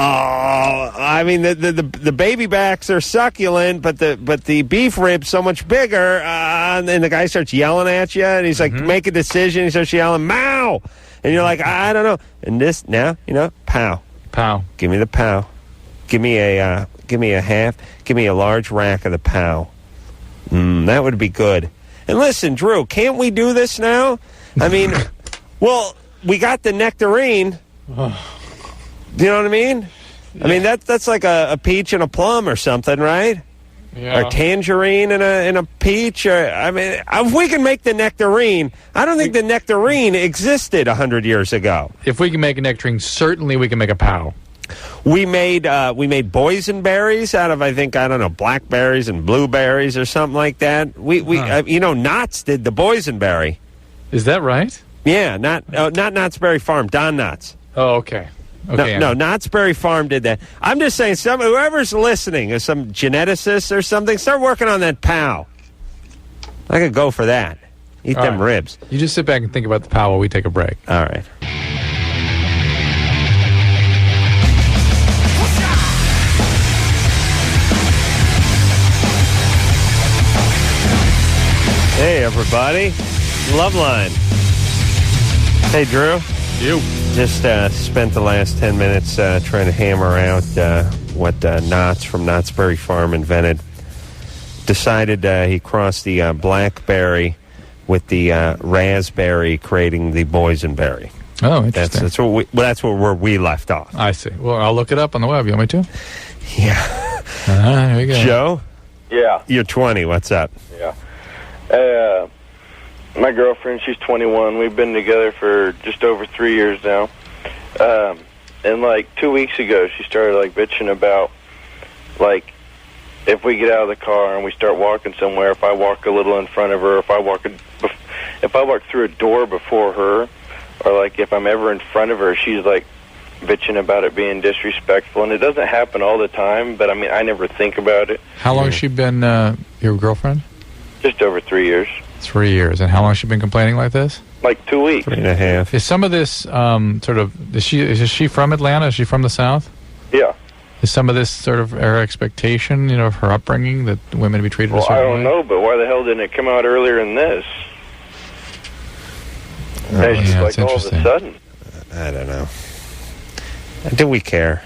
mean, the baby backs are succulent, but the beef rib's so much bigger. And the guy starts yelling at you, and he's like, make a decision. He starts yelling, "Mow!" And you're like, I don't know. And this now, pow, pow. Give me the pow. Give me a half. Give me a large rack of the pow. That would be good. And listen, Drew, can't we do this now? I mean, well, we got the nectarine. Do you know what I mean? Yeah. I mean, that's like a peach and a plum or something, right? Yeah. Or tangerine and a peach. If we can make the nectarine, I don't think the nectarine existed 100 years ago. If we can make a nectarine, certainly we can make a pow. We made boysenberries out of, I don't know, blackberries and blueberries or something like that. Knott's did the boysenberry. Is that right? Yeah, not Knott's Berry Farm, Don Knott's. Oh, okay. Okay. No, Knott's Berry Farm did that. I'm just saying, whoever's listening, is some geneticist or something, start working on that pow. I could go for that. Eat them ribs. You just sit back and think about the pow while we take a break. All right. Hey, everybody. Loveline. Hey, Drew. You. Just spent the last 10 minutes trying to hammer out what Knott's from Knott's Berry Farm invented. Decided he crossed the blackberry with the raspberry, creating the boysenberry. Oh, interesting. That's where we left off. I see. Well, I'll look it up on the web. You want me to? Yeah. There we go. Joe? Yeah. You're 20. What's up? Yeah. My girlfriend, she's 21. We've been together for just over 3 years now. And 2 weeks ago, she started bitching about if we get out of the car and we start walking somewhere, if I walk a little in front of her, if I walk through a door before her, or like if I'm ever in front of her, she's like bitching about it being disrespectful. And it doesn't happen all the time, but I mean, I never think about it. How long has she been your girlfriend? Just over 3 years. 3 years. And how long has she been complaining like this? Like 2 weeks. 3.5. Is some of this sort of... Is she from Atlanta? Is she from the South? Yeah. Is some of this sort of her expectation, of her upbringing, that women be treated a certain way? I don't know, but why the hell didn't it come out earlier than this? It's just like all of a sudden. I don't know. Do we care?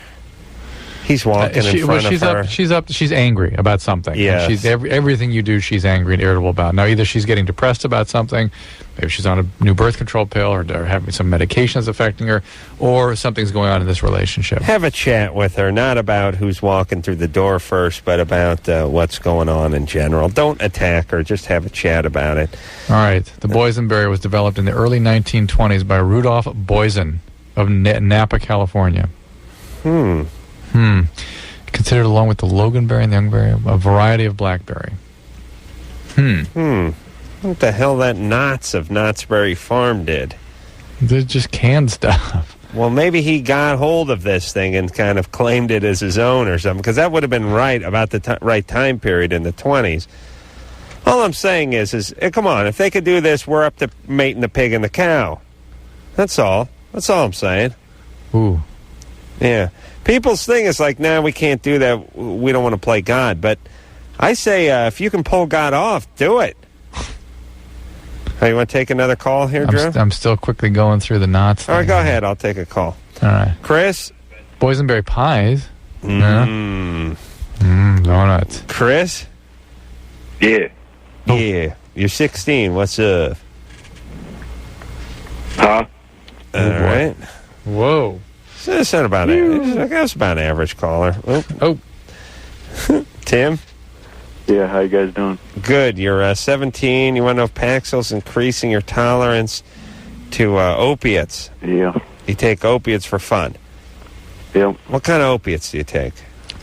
He's walking in front of her. She's angry about something. Yeah. She's everything you do, she's angry and irritable about. Now, either she's getting depressed about something, maybe she's on a new birth control pill, or having some medications affecting her, or something's going on in this relationship. Have a chat with her, not about who's walking through the door first, but about what's going on in general. Don't attack her. Just have a chat about it. All right. The boysenberry was developed in the early 1920s by Rudolph Boysen of Napa, California. Considered along with the loganberry and the youngberry a variety of blackberry. What the hell that Knott's of Knott's Berry Farm did? They're just canned stuff. Well, maybe he got hold of this thing and kind of claimed it as his own or something, because that would have been right about the right time period in the 20s. All I'm saying is come on, if they could do this, we're up to mating the pig and the cow. That's all. That's all I'm saying. Ooh. Yeah. People's thing is like, we can't do that. We don't want to play God. But I say, if you can pull God off, do it. Hey, you want to take another call here, Drew? I'm still quickly going through the knots. All right, go ahead. I'll take a call. All right. Chris? Boysenberry pies. Donuts. Chris? Yeah. Yeah. You're 16. What's up? Huh? All right. Whoa. That's not about average. That's about an average caller. Oh. Tim? Yeah, how you guys doing? Good. You're 17. You want to know if Paxil's increasing your tolerance to opiates? Yeah. You take opiates for fun? Yeah. What kind of opiates do you take?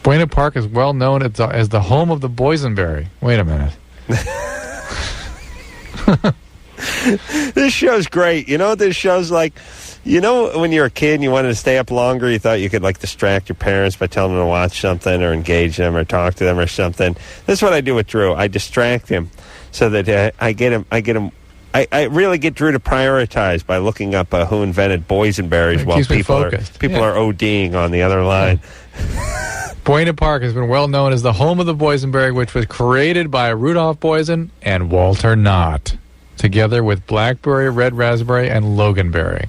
Buena Park is well known as the home of the boysenberry. Wait a minute. This show's great. You know what this show's like? You know when you're a kid and you wanted to stay up longer, you thought you could like distract your parents by telling them to watch something or engage them or talk to them or something. This is what I do with Drew. I distract him so that I I really get Drew to prioritize by looking up who invented boysenberries while people are ODing on the other line. Buena Park has been well known as the home of the boysenberry, which was created by Rudolph Boysen and Walter Knott, together with blackberry, red raspberry, and loganberry.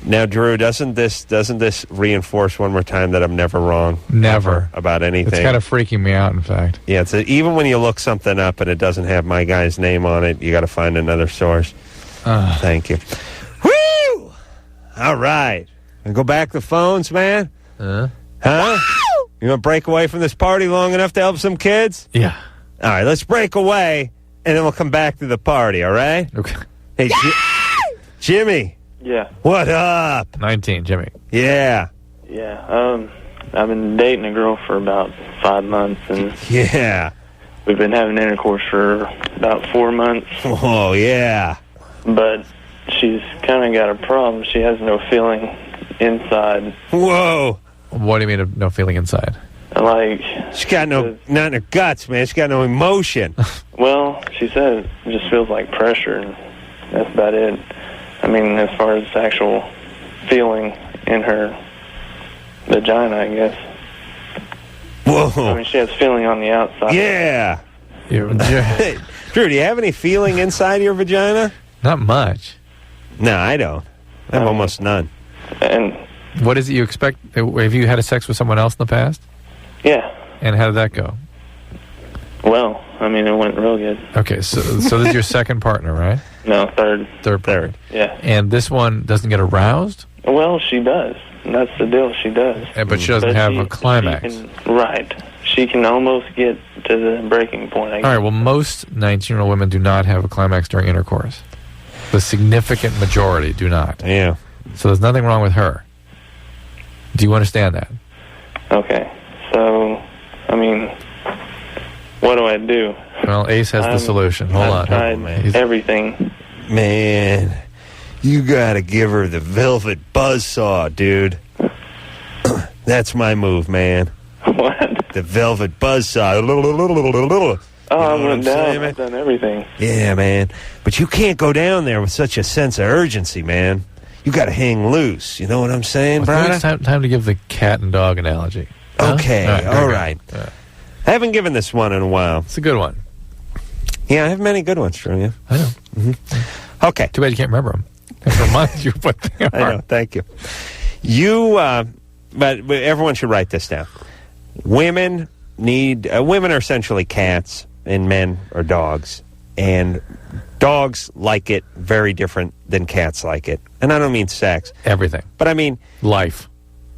Now, Drew, doesn't this reinforce one more time that I'm never wrong? Never. About anything. It's kind of freaking me out, in fact. Yeah, even when you look something up and it doesn't have my guy's name on it, you got to find another source. Thank you. Woo! All right. And go back to the phones, man? Huh? You want to break away from this party long enough to help some kids? Yeah. All right, let's break away, and then we'll come back to the party, all right? Okay. Hey, Jimmy. Yeah. What up? 19, Jimmy. Yeah. Yeah. I've been dating a girl for about 5 months, and yeah, we've been having intercourse for about 4 months. Oh, yeah. But she's kind of got a problem. She has no feeling inside. Whoa. What do you mean, no feeling inside? Like, she's got not in her guts, man. She's got no emotion. Well, she said it just feels like pressure, and that's about it. I mean, as far as actual feeling in her vagina, I guess. Whoa. I mean, she has feeling on the outside. Yeah. Drew, do you have any feeling inside your vagina? Not much. No, I don't. I have almost none. And what is it you expect? Have you had a sex with someone else in the past? Yeah. And how did that go? Well, I mean, it went real good. Okay, so this is your second partner, right? No, third. Third. Yeah. And this one doesn't get aroused? Well, she does. That's the deal. She does. But she doesn't have a climax. Right. She can almost get to the breaking point, I guess. All right, well, most 19-year-old women do not have a climax during intercourse. The significant majority do not. Yeah. So there's nothing wrong with her. Do you understand that? Okay. So, I mean, What do I do? Well, Ace has the solution. Hold on. Tried everything. Man, you gotta give her the velvet buzzsaw, dude. That's my move, man. What? The velvet buzzsaw. Oh, I went down. I've done everything. Yeah, man. But you can't go down there with such a sense of urgency, man. You got to hang loose. You know what I'm saying, brother? It's time to give the cat and dog analogy. Huh? Okay, all right. I haven't given this one in a while. It's a good one. Yeah, I have many good ones, Drew. Yeah. I know. Mm-hmm. Okay. Too bad you can't remember them. For months, you put them. I know. Thank you. But everyone should write this down. Women are essentially cats, and men are dogs. And dogs like it very different than cats like it. And I don't mean sex. Everything. But I mean... life.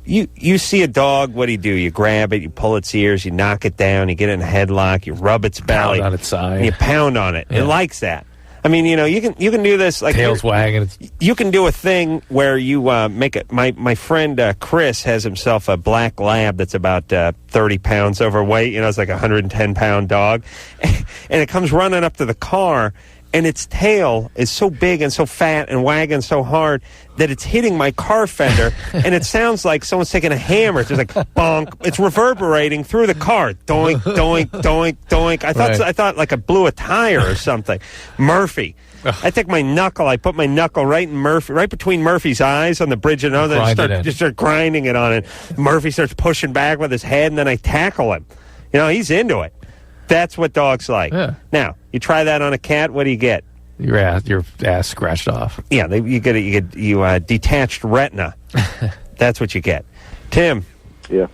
You see a dog, what do? You grab it, you pull its ears, you knock it down, you get it in a headlock, you rub its belly. Pound on its side. And you pound on it. Yeah. It likes that. I mean, you can do this like tails wagging. You can do a thing where you make it. My friend Chris has himself a black lab that's about 30 pounds overweight. It's like a 110-pound dog, and it comes running up to the car, and its tail is so big and so fat and wagging so hard that it's hitting my car fender, and it sounds like someone's taking a hammer. It's just like bonk. It's reverberating through the car. Doink, doink, doink, doink. I thought like I blew a tire or something. Murphy. I take my knuckle. I put my knuckle right between Murphy's eyes on the bridge, and just start grinding it on it. Murphy starts pushing back with his head, and then I tackle him. He's into it. That's what dogs like. Yeah. Now, you try that on a cat. What do you get? Your ass scratched off. Yeah, you get detached retina. That's what you get. Tim. Yeah.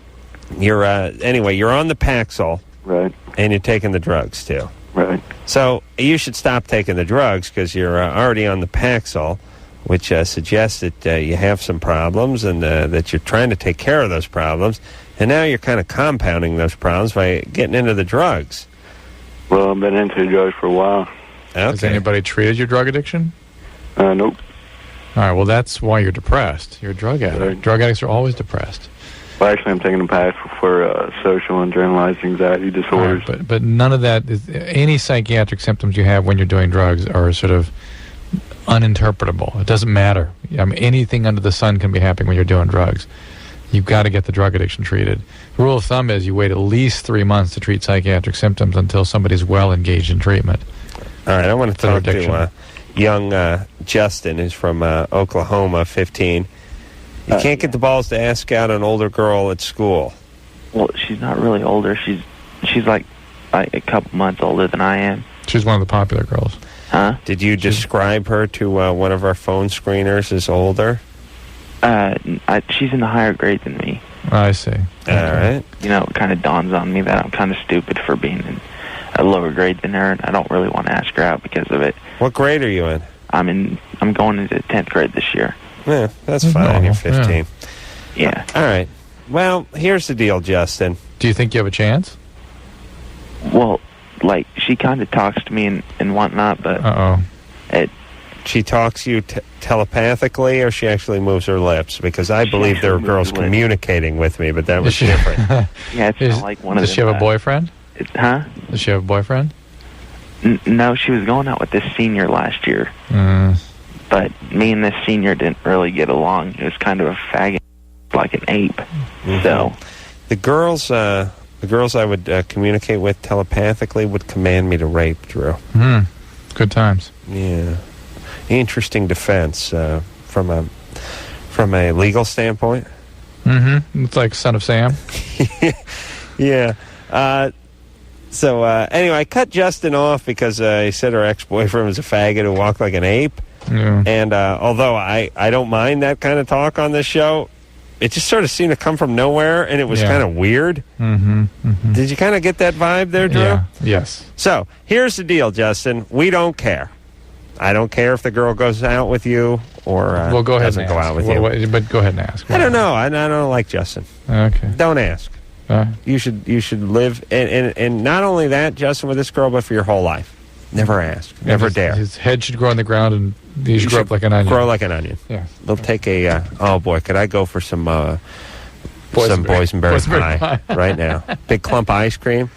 You're on the Paxil. Right. And you're taking the drugs too. Right. So you should stop taking the drugs because you're already on the Paxil, which suggests that you have some problems and that you're trying to take care of those problems. And now you're kind of compounding those problems by getting into the drugs. Well, I've been into the drugs for a while. Okay. Has anybody treated your drug addiction? Nope. All right, well, that's why you're depressed. You're a drug addict. Right. Drug addicts are always depressed. Well, actually, I'm taking them for social and generalized anxiety disorders. Right, but none of that is... Any psychiatric symptoms you have when you're doing drugs are sort of uninterpretable. It doesn't matter. Anything under the sun can be happening when you're doing drugs. You've got to get the drug addiction treated. The rule of thumb is you wait at least 3 months to treat psychiatric symptoms until somebody's well engaged in treatment. All right, I want to talk to young Justin, who's from Oklahoma, 15. You can't get the balls to ask out an older girl at school. Well, she's not really older. She's like a couple months older than I am. She's one of the popular girls. Huh? Did you describe her to one of our phone screeners as older? She's in a higher grade than me. I see. All right. It kind of dawns on me that I'm kind of stupid for being in a lower grade than her, and I don't really want to ask her out because of it. What grade are you in? I'm going into 10th grade this year. Yeah, that's fine. You're 15. Yeah. All right. Well, here's the deal, Justin. Do you think you have a chance? Well, she kind of talks to me and whatnot, but... She talks to you telepathically, or she actually moves her lips? Because I believe there are girls communicating with me, but that was different. Yeah, it's not like one of them. Does she have a boyfriend? Huh? Does she have a boyfriend? No, she was going out with this senior last year. But me and this senior didn't really get along. It was kind of a faggot, like an ape. Mm-hmm. So the girls I would communicate with telepathically would command me to rape, Drew. Good times. Yeah. Interesting defense from a legal standpoint. It's like Son of Sam. Yeah. So anyway, I cut Justin off because he said her ex-boyfriend was a faggot who walked like an ape. Yeah. And although I don't mind that kind of talk on this show, it just sort of seemed to come from nowhere, and it was kind of weird. Did you kind of get that vibe there, Drew? Yeah. Yes. So here's the deal, Justin. We don't care. I don't care if the girl goes out with you or well, go ahead doesn't and go ask. out with you. But go ahead and ask. I don't know. I don't like Justin. Okay. Don't ask. You should live, and not only that, Justin, with this girl, but for your whole life. Never ask. Never dare. His head should grow on the ground, and he should grow up like an onion. Grow like an onion. Yeah. They'll take a, oh boy, could I go for some boysenberry pie right now? Big clump of ice cream.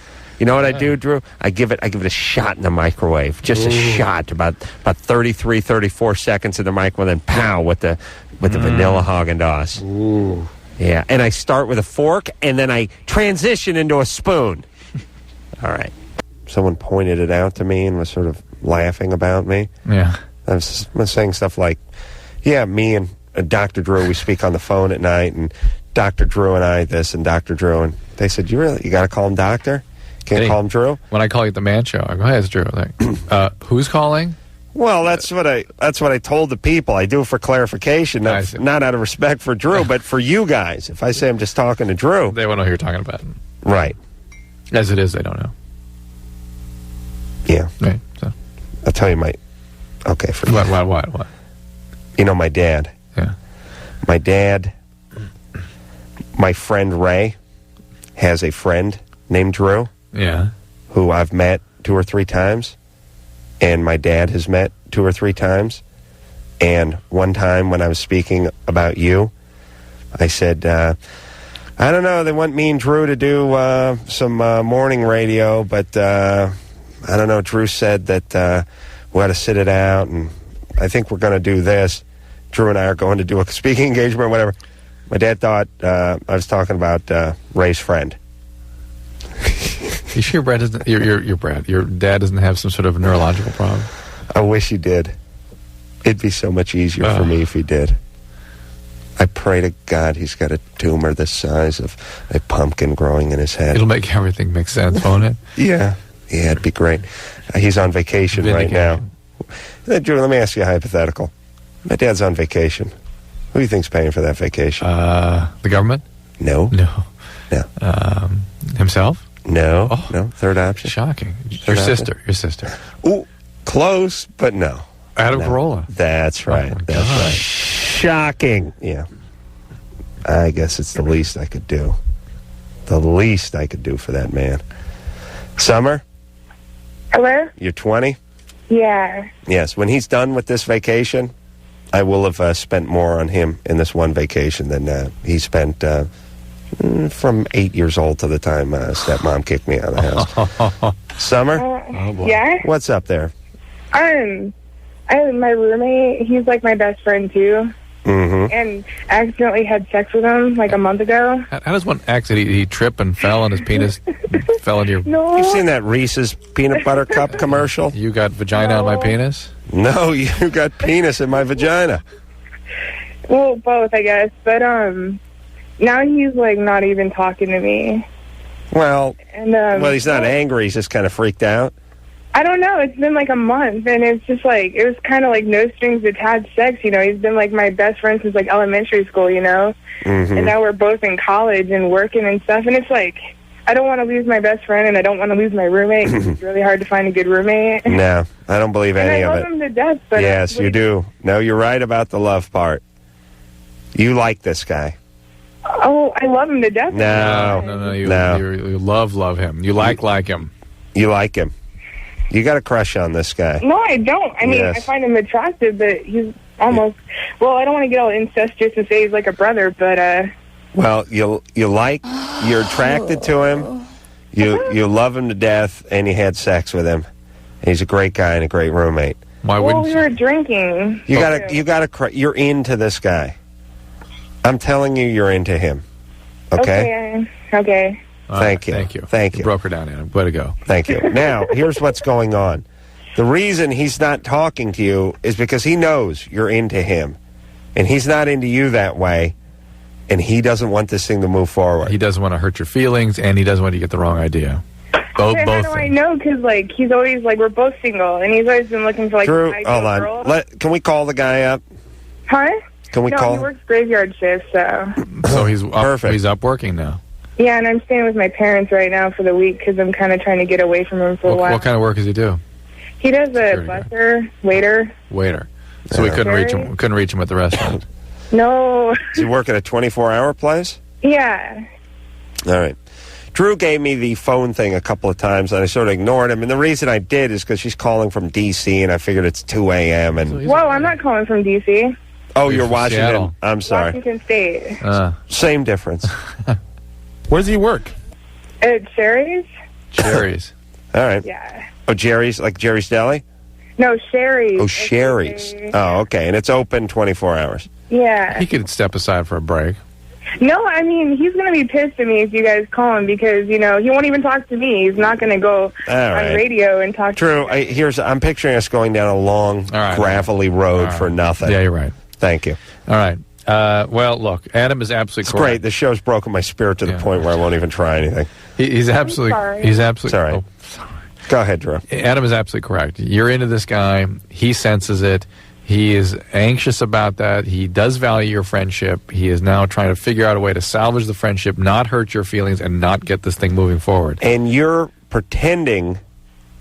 You know what I do, Drew? I give it a shot in the microwave. Just a shot, about 33, 34 seconds in the microwave, then pow with the vanilla Haagen-Dazs. Ooh. Yeah, and I start with a fork, and then I transition into a spoon. All right. Someone pointed it out to me and was sort of laughing about me. Yeah. I was saying stuff like, yeah, me and Dr. Drew, we speak on the phone at night, and Dr. Drew and I this, and Dr. Drew, and they said, you got to call him Doctor? Can't call him Drew? When I call you at the man show, I go, hey, it's Drew. Like, who's calling? Well, that's what I told the people. I do it for clarification, not out of respect for Drew, but for you guys. If I say I'm just talking to Drew, they won't know who you're talking about. Right. As it is, they don't know. Yeah. Right. So. I'll tell you okay, for what? You know, my dad. Yeah. My dad, my friend Ray, has a friend named Drew. Yeah. Who I've met 2 or 3 times. And my dad has met 2 or 3 times. And one time when I was speaking about you, I said, I don't know, they want me and Drew to do some morning radio, but I don't know, Drew said that we ought to sit it out, and I think we're going to do this. Drew and I are going to do a speaking engagement or whatever. My dad thought I was talking about Ray's friend. You sure Brad doesn't? You're Brad. Your dad doesn't have some sort of neurological problem? I wish he did. It'd be so much easier for me if he did. I pray to God he's got a tumor the size of a pumpkin growing in his head. It'll make everything make sense, won't it? Yeah, it'd be great. He's on vacation right now. Drew, let me ask you a hypothetical. My dad's on vacation. Who do you think's paying for that vacation? The government? No. Himself? No. No. Third option. Shocking. Your sister. Ooh, close, but no. Adam Carolla. That's right. That's right. Shocking. Yeah. I guess it's the least I could do. The least I could do for that man. Summer? Hello? You're 20? Yeah. Yes. When he's done with this vacation, I will have spent more on him in this one vacation than he spent from 8 years old to the time stepmom kicked me out of the house. Summer? Yeah? What's up there? My roommate, he's like my best friend too. Mm-hmm. And accidentally had sex with him like a month ago. How does one accident? He tripped and fell and his penis fell into your... No. You've seen that Reese's peanut butter cup commercial? You got vagina on my penis? No, you got penis in my vagina. Well, both, I guess. But now he's like not even talking to me. Well, and he's not angry. He's just kind of freaked out. I don't know. It's been like a month, and it's just like, it was kind of like no strings attached sex, you know. He's been like my best friend since like elementary school, you know. Mm-hmm. And now we're both in college and working and stuff, and it's like, I don't want to lose my best friend, and I don't want to lose my roommate. It's really hard to find a good roommate. No, I don't believe any of it. I love him to death. But yes, you do. No, you're right about the love part. You like this guy. Oh, I love him to death. No. You love him. You like him. You like him. You got a crush on this guy. No, I don't. I mean, I find him attractive, but he's almost... Well, I don't want to get all incestuous and say he's like a brother, but... Well, you're attracted to him, you love him to death, and you had sex with him. And he's a great guy and a great roommate. Why wouldn't we were drinking. You're into this guy. I'm telling you, you're into him. Okay? Okay. Thank you. Thank you. You broke her down, Adam. Way to go. Thank you. Now, here's what's going on. The reason he's not talking to you is because he knows you're into him. And he's not into you that way. And he doesn't want this thing to move forward. He doesn't want to hurt your feelings, and he doesn't want you to get the wrong idea. Both. How do I know? Because, like, he's always, like, we're both single, and he's always been looking for, like, Drew, an ideal hold on. girl. Can we call the guy up? Huh? Can we call? No, he works graveyard shifts, so... So he's up, he's up working now. Yeah, and I'm staying with my parents right now for the week because I'm kind of trying to get away from him for a while. What kind of work does he do? He does a busser, waiter. So we couldn't reach him. We couldn't reach him at the restaurant. No. Does he work at a 24-hour place? Yeah. All right. Drew gave me the phone thing a couple of times, and I sort of ignored him. And the reason I did is because she's calling from D.C., and I figured it's 2 a.m. And Whoa, I'm not calling from D.C. Oh, you're Washington. Seattle. I'm sorry. Washington State. Same difference. Where does he work? At Sherry's. Jerry's. All right. Yeah. Oh, Jerry's, like Jerry's Deli? No, Sherry's. Oh, Sherry's. Oh, okay. And it's open 24 hours. Yeah. He could step aside for a break. No, I mean, he's going to be pissed at me if you guys call him because, he won't even talk to me. He's not going to go on radio and talk to me. I'm picturing us going down a long, gravelly road for nothing. Yeah, you're right. Thank you. All right. Well, look, Adam is absolutely correct. Great. The show's broken my spirit to the point where I won't even try anything. He's absolutely... He's absolutely... It's all right. Go ahead, Drew. Adam is absolutely correct. You're into this guy. He senses it. He is anxious about that. He does value your friendship. He is now trying to figure out a way to salvage the friendship, not hurt your feelings, and not get this thing moving forward. And you're pretending,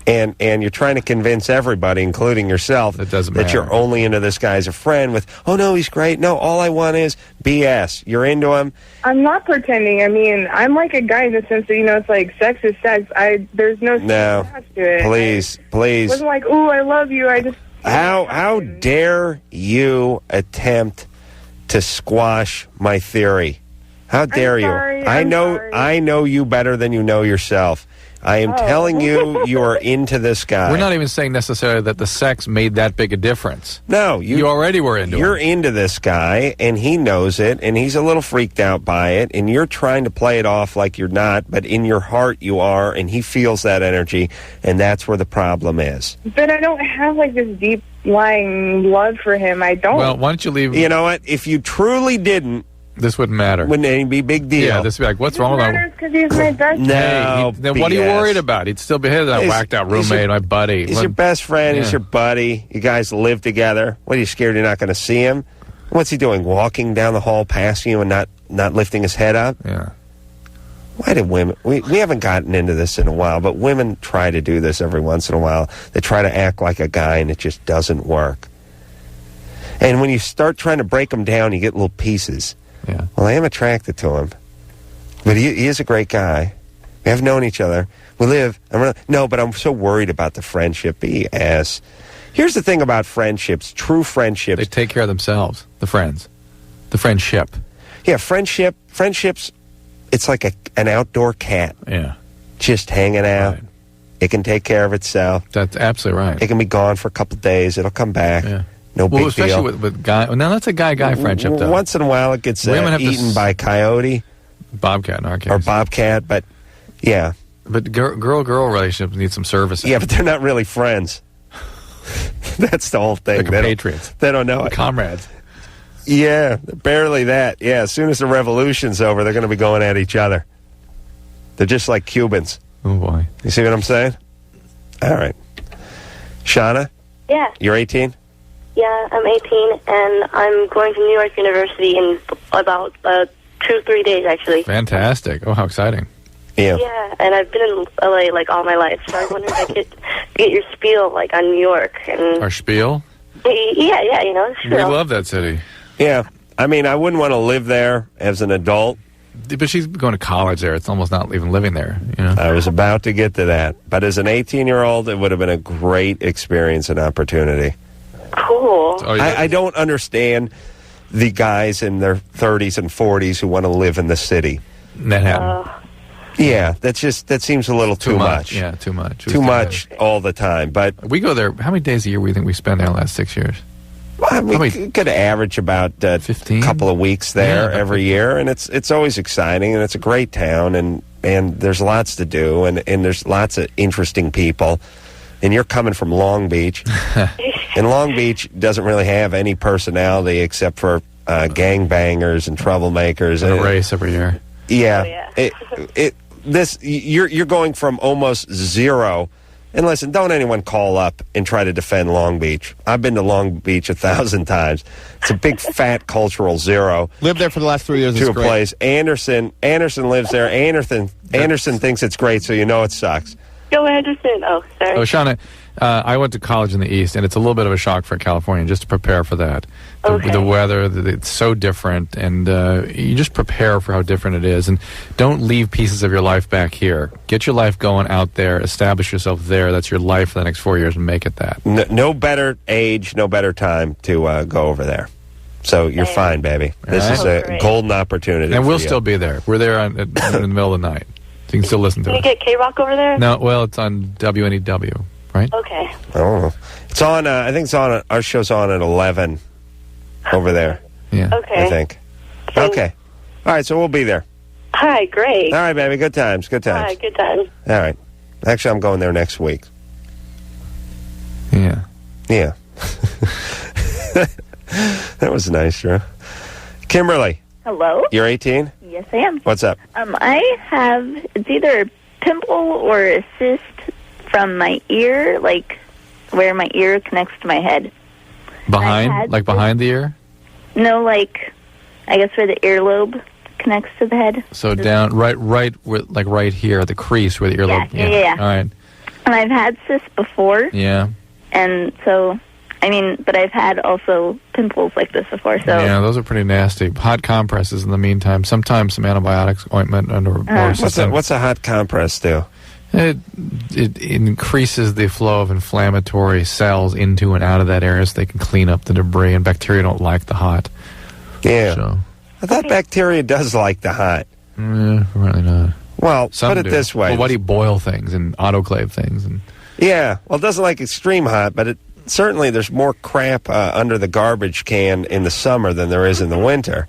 and you're trying to convince everybody, including yourself, that you're only into this guy as a friend with, oh, no, he's great. No, all I want is BS. You're into him. I'm not pretending. I mean, I'm like a guy in the sense that, it's like sex is sex. There's no No, attached to it. please. It wasn't like, ooh, I love you. I just... How dare you attempt to squash my theory? How dare you? I know you better than you know yourself. I am telling you, you are into this guy. We're not even saying necessarily that the sex made that big a difference. No, you already were into You're him. into this guy, and he knows it, and he's a little freaked out by it, and you're trying to play it off like you're not, but in your heart you are, and he feels that energy, and that's where the problem is. But I don't have like this deep lying love for him. I don't. Well, why don't you leave? You know what? If you truly didn't, this wouldn't matter. Wouldn't any be a big deal? Yeah, this would be like, what's wrong with him? Because he's my best friend. No, then what are you BS. worried about? He'd still be his whacked out roommate, my buddy. He's your best friend. He's your buddy. You guys live together. What, are you scared you're not going to see him? What's he doing? Walking down the hall past you and not lifting his head up? Yeah. Why do women... We haven't gotten into this in a while, but women try to do this every once in a while. They try to act like a guy, and it just doesn't work. And when you start trying to break them down, you get little pieces. Yeah. Well, I am attracted to him. But he is a great guy. We have known each other. We live... No, but I'm so worried about the friendship. BS. Here's the thing about friendships. True friendships... They take care of themselves. The friends. The friendship. Yeah, friendships... It's like an outdoor cat. Yeah. Just hanging out. Right. It can take care of itself. That's absolutely right. It can be gone for a couple of days. It'll come back. Yeah. No big deal. Especially with guy. Now that's a guy friendship, though. Once in a while, it gets eaten by coyote. Bobcat in our case. Or bobcat, but yeah. But girl relationships need some service. Yeah, but they're not really friends. That's the whole thing. Like compatriots. They don't know it. Comrades. Yeah, barely that. Yeah, as soon as the revolution's over, they're going to be going at each other. They're just like Cubans. Oh, boy. You see what I'm saying? All right. Shauna? Yeah. You're 18? Yeah, I'm 18, and I'm going to New York University in about 2-3 days, actually. Fantastic. Oh, how exciting. Yeah. Yeah, and I've been in LA, like, all my life, so I was wondering if I could get your spiel, like, on New York. And our spiel? Yeah, you know, spiel. We love that city. Yeah. I mean, I wouldn't want to live there as an adult. But she's going to college there. It's almost not even living there, you know? I was about to get to that. But as an 18-year-old, it would have been a great experience and opportunity. Cool. Oh, yeah. I don't understand the guys in their 30s and 40s who want to live in the city. Manhattan. Yeah, that seems a little too much. Yeah, too much. Too much all the time. But we go there. How many days a year do you think we spend there in the last 6 years? We could average about 15, couple of weeks there every year, and it's always exciting, and it's a great town, and there's lots to do, and there's lots of interesting people. And you're coming from Long Beach, and Long Beach doesn't really have any personality except for gangbangers and troublemakers. And a race every year. Yeah, you're going from almost zero. And listen, don't anyone call up and try to defend Long Beach. I've been to Long Beach 1,000 times. It's a big, fat cultural zero. Lived there for the last 3 years. To a place. Anderson lives there. Anderson thinks it's great, so you know it sucks. Go Anderson. Oh, sorry. Oh, Shauna, I went to college in the East, and it's a little bit of a shock for California, just to prepare for that. The weather, it's so different, and you just prepare for how different it is. And don't leave pieces of your life back here. Get your life going out there. Establish yourself there. That's your life for the next 4 years, and make it that. No better age, no better time to go over there. So you're fine, baby. This is a golden opportunity. And we'll still be there. We're there in the middle of the night. you can still listen to Can you it. get K-Rock over there? No, well, it's on WNEW, right? Okay. I don't know. It's on. I think it's on. Our show's on at 11 over there. Yeah. Okay. I think. Okay. All right. So we'll be there. All right, great. All right, baby. Good times. Good All times. right, good time. All right. Actually, I'm going there next week. Yeah. Yeah. That was nice, Drew. Kimberly, Hello? you're 18? Yes, I am. What's up? I have, it's either a pimple or a cyst from my ear, like where my ear connects to my head. Behind? Like behind the ear? No, like, I guess where the earlobe connects to the head. So down, right, where, like right here, the crease where the earlobe. Yeah. All right. And I've had cysts before, Yeah. and so, I mean, but I've had also pimples like this before, so. Yeah, those are pretty nasty. Hot compresses in the meantime. Sometimes some antibiotics, ointment, What's a hot compress do? It increases the flow of inflammatory cells into and out of that area so they can clean up the debris, and bacteria don't like the hot. Yeah. So, I thought bacteria does like the hot. Really not. Well, Some put it do. this way. Well, why do you boil things and autoclave things? And Yeah. Well, it doesn't like extreme hot, but certainly there's more crap under the garbage can in the summer than there is in the winter.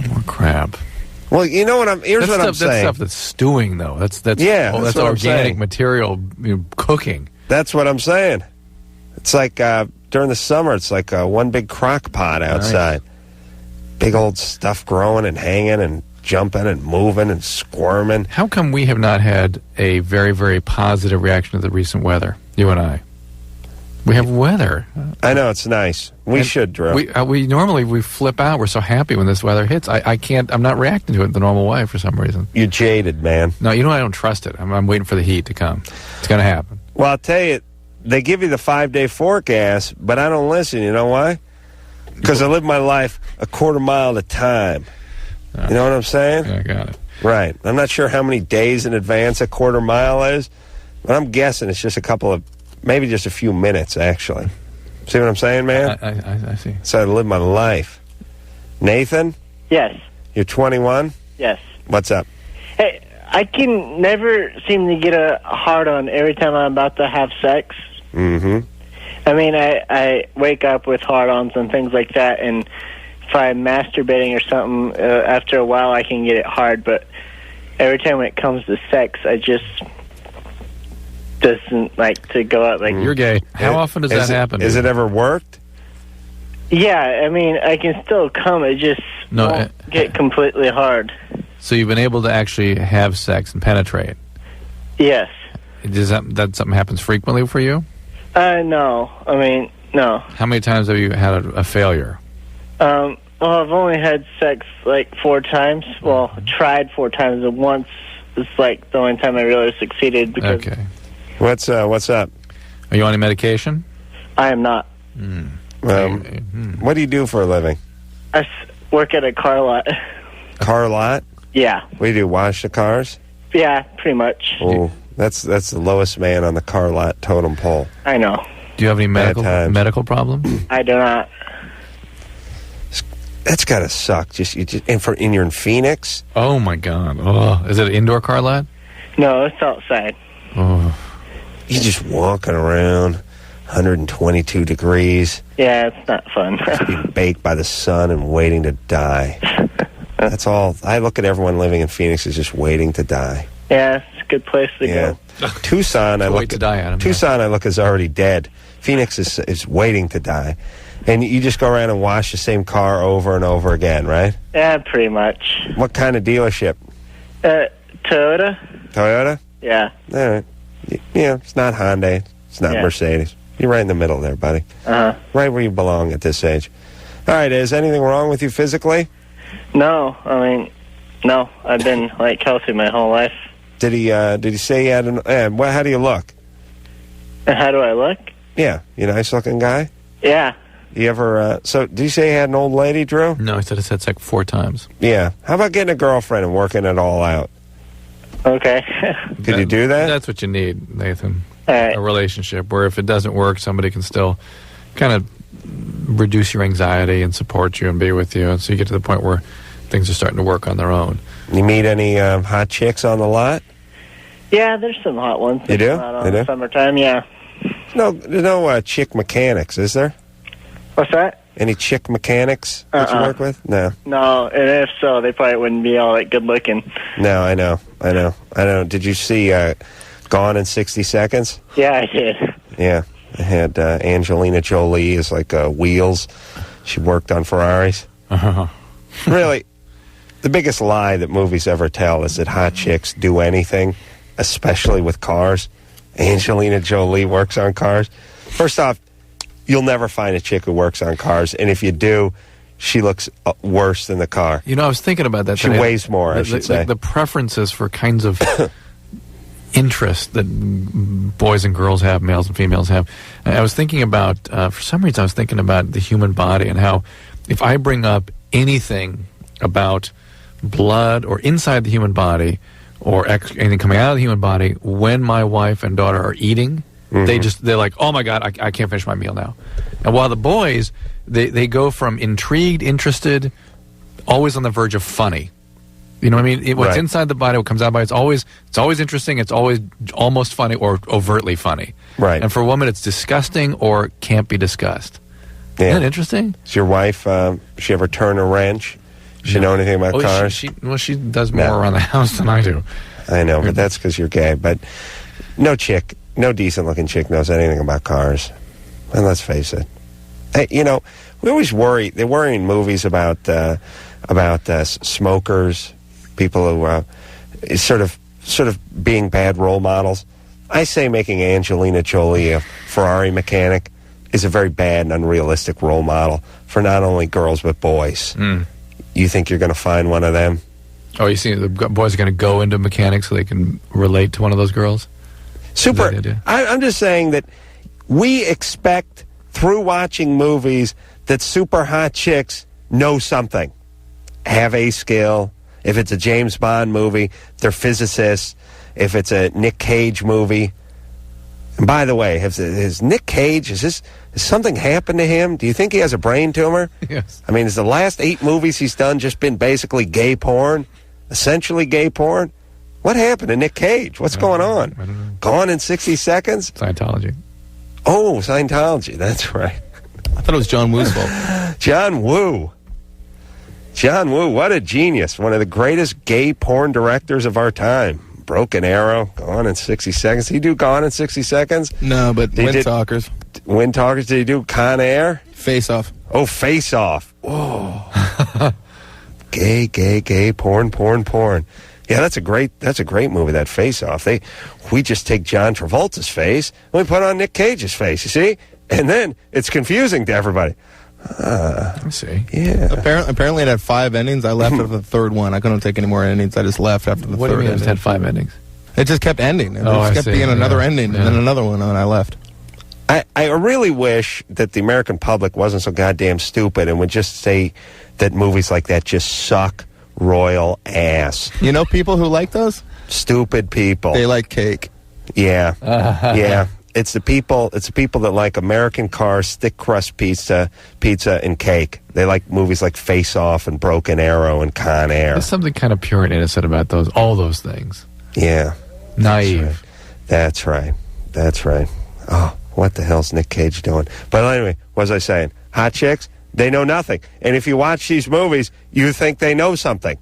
More crap. Well, you know what here's what I'm saying. That's stuff that's stewing, though. That's that's what I'm organic saying. material cooking. That's what I'm saying. It's like during the summer, it's like one big crock pot outside. Nice. Big old stuff growing and hanging and jumping and moving and squirming. How come we have not had a very, very positive reaction to the recent weather, you and I? We have weather. I know, it's nice. We should, Drew. We normally flip out. We're so happy when this weather hits. I can't. I'm not reacting to it the normal way for some reason. You're jaded, man. No, you know I don't trust it. I'm waiting for the heat to come. It's going to happen. Well, I'll tell you, they give you the 5-day forecast, but I don't listen. You know why? Because I live my life a quarter mile at a time. You know what I'm saying? Yeah, I got it. Right. I'm not sure how many days in advance a quarter mile is, but I'm guessing it's just maybe just a few minutes, actually. See what I'm saying, man? I see. So I live my life. Nathan? Yes. You're 21? Yes. What's up? Hey, I can never seem to get a hard-on every time I'm about to have sex. Mm-hmm. I mean, I wake up with hard-ons and things like that, and if I'm masturbating or something, after a while I can get it hard, but every time when it comes to sex, I just doesn't like to go out like... You're gay. How often does that happen? Has it ever worked? Yeah, I mean, I can still come, it just won't get completely hard. So you've been able to actually have sex and penetrate? Yes. Does that something happens frequently for you? No. I mean, no. How many times have you had a failure? Well, I've only had sex like 4 times. Well, tried 4 times, and once is like the only time I really succeeded. Because okay. What's up? Are you on any medication? I am not. What do you do for a living? I work at a car lot. Car lot? Yeah. What do you do, wash the cars? Yeah, pretty much. Oh, that's the lowest man on the car lot totem pole. I know. Do you have any medical problems? I do not. That's gotta suck. And you're in Phoenix? Oh my God! Oh, is it an indoor car lot? No, it's outside. Oh, you're just walking around, 122 degrees. Yeah, it's not fun. Just being baked by the sun and waiting to die. That's all. I look at everyone living in Phoenix as just waiting to die. Yeah, it's a good place to go. Tucson, I look to die, Adam. Tucson, I look is already dead. Phoenix is waiting to die. And you just go around and wash the same car over and over again, right? Yeah, pretty much. What kind of dealership? Toyota. Toyota? Yeah. All right. Yeah, it's not Hyundai. It's not Mercedes. You're right in the middle there, buddy. Uh-huh. Right where you belong at this age. All right, is anything wrong with you physically? No, I mean, no. I've been, like, healthy my whole life. Did he say he had how do you look? How do I look? Yeah, you nice looking guy? Yeah. You ever, so, did you say you had an old lady, Drew? No, I said it's had sex 4 times. Yeah. How about getting a girlfriend and working it all out? Okay. Could you do that? That's what you need, Nathan. Right. A relationship where if it doesn't work, somebody can still kind of reduce your anxiety and support you and be with you. And so you get to the point where things are starting to work on their own. You meet any hot chicks on the lot? Yeah, there's some hot ones. You do? Out on summertime, yeah. There's no chick mechanics, is there? What's that? Any chick mechanics that you work with? No. No, and if so, they probably wouldn't be all that good looking. No, I know. Did you see Gone in 60 Seconds? Yeah, I did. Yeah. I had Angelina Jolie as like Wheels. She worked on Ferraris. Really, the biggest lie that movies ever tell is that hot chicks do anything, especially with cars. Angelina Jolie works on cars. First off, you'll never find a chick who works on cars, and if you do, she looks worse than the car. You know, I was thinking about that. She weighs more, I should say. The preferences for kinds of interest that boys and girls have, males and females have. I was thinking about, for some reason, I was thinking about the human body and how if I bring up anything about blood or inside the human body or anything coming out of the human body, when my wife and daughter are eating, they're like, oh my God, I can't finish my meal now. And while the boys, they go from intrigued, interested, always on the verge of funny. You know what I mean? What's inside the body, what comes out by, it's always interesting, it's always almost funny or overtly funny. Right. And for a woman, it's disgusting or can't be discussed. Yeah. Isn't that interesting? Does your wife, she ever turn a wrench? Does she know anything about cars? She does more around the house than I do. I know, but that's because you're gay. But no decent-looking chick knows anything about cars. And let's face it. Hey, we always worry. They worry in movies about smokers, people who sort of being bad role models. I say making Angelina Jolie a Ferrari mechanic is a very bad and unrealistic role model for not only girls but boys. You think you're going to find one of them? Oh, you see, the boys are going to go into mechanics so they can relate to one of those girls? Super. I'm just saying that we expect through watching movies that super hot chicks know something, have a skill. If it's a James Bond movie, they're physicists. If it's a Nick Cage movie. And by the way, has Nick Cage, has something happened to him? Do you think he has a brain tumor? Yes. I mean, has the last 8 movies he's done just been basically gay porn? Essentially gay porn? What happened to Nick Cage? What's going on? I don't know. Gone in 60 Seconds? Scientology. Oh, Scientology. That's right. I thought it was John Woo's fault. John Woo. John Woo, what a genius. One of the greatest gay porn directors of our time. Broken Arrow, Gone in 60 Seconds. Did he do Gone in 60 Seconds? No, but Wind Talkers. Wind Talkers. Did he do Con Air? Face Off. Oh, Face Off. Whoa. Gay, porn. Yeah, that's a great movie, that Face Off. We just take John Travolta's face and we put on Nick Cage's face, you see? And then it's confusing to everybody. I see. Yeah. Apparently it had 5 endings. I left after the third one. I couldn't take any more endings. I just left after the third. What do you mean ending. it had 5 endings? It just kept ending. It just kept being another ending and then another one, and I left. I really wish that the American public wasn't so goddamn stupid and would just say that movies like that just suck royal ass. You know people who like those? Stupid people. They like cake. Yeah. Yeah. It's the people that like American Cars, thick crust pizza, and cake. They like movies like Face Off and Broken Arrow and Con Air. There's something kind of pure and innocent about all those things. Yeah. Naive. That's right. Oh, what the hell's Nick Cage doing? But anyway, what was I saying? Hot chicks, they know nothing. And if you watch these movies, you think they know something.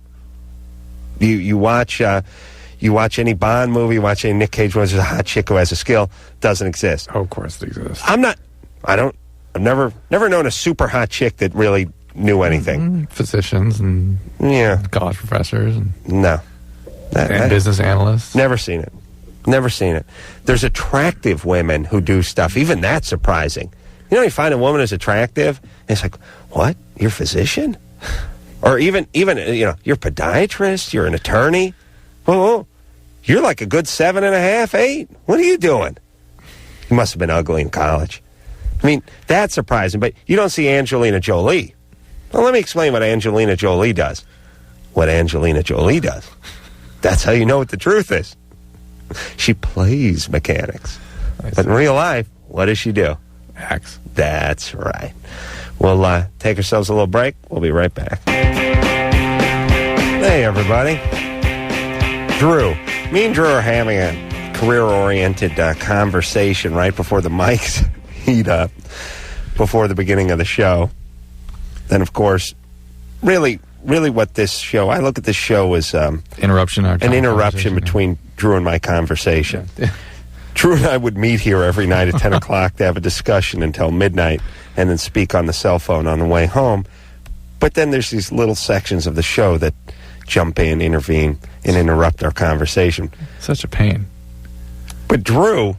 You watch any Bond movie, watch any Nick Cage movie, there's a hot chick who has a skill, doesn't exist. Oh, of course it exists. I've never known a super hot chick that really knew anything. Physicians and college professors. No. And business analysts. Never seen it. There's attractive women who do stuff. Even that's surprising. You find a woman who's attractive, and it's like, what? You're a physician? Or even you're a podiatrist, you're an attorney. Oh, you're like a good 7.5, 8. What are you doing? You must have been ugly in college. I mean, that's surprising, but you don't see Angelina Jolie. Well, let me explain what Angelina Jolie does. What Angelina Jolie does. That's how you know what the truth is. She plays mechanics. But in real life, what does she do? Acts. That's right. We'll take ourselves a little break. We'll be right back. Hey, everybody. Drew. Me and Drew are having a career-oriented conversation right before the mics heat up, before the beginning of the show. Then, of course, really what this show, I look at this show as an interruption between Drew and my conversation. Yeah. Drew and I would meet here every night at 10 o'clock to have a discussion until midnight and then speak on the cell phone on the way home. But then there's these little sections of the show that jump in, intervene, and interrupt our conversation. Such a pain. But Drew,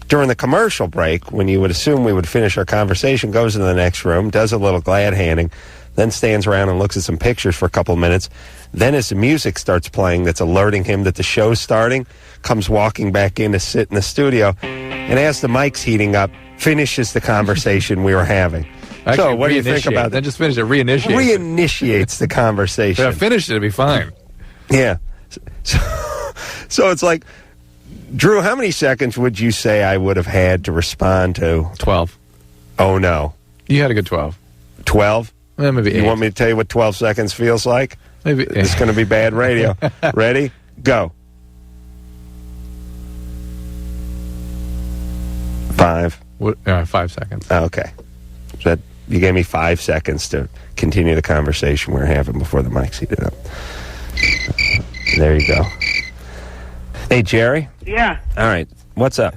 during the commercial break, when you would assume we would finish our conversation, goes into the next room, does a little glad-handing, then stands around and looks at some pictures for a couple of minutes. Then as the music starts playing that's alerting him that the show's starting, comes walking back in to sit in the studio, and as the mic's heating up, finishes the conversation we were having. Actually, so what do you think about that? Then just finish it, reinitiate. Reinitiates the conversation. If I finished it, it'd be fine. Yeah. So it's like, Drew, how many seconds would you say I would have had to respond to? 12. Oh, no. You had a good 12. 12? Well, maybe 8. You want me to tell you what 12 seconds feels like? Maybe. It's going to be bad radio. Ready? Go. 5. 5 seconds. Okay. So you gave me 5 seconds to continue the conversation we were having before the mics heated up. There you go. Hey, Jerry? Yeah. All right. What's up?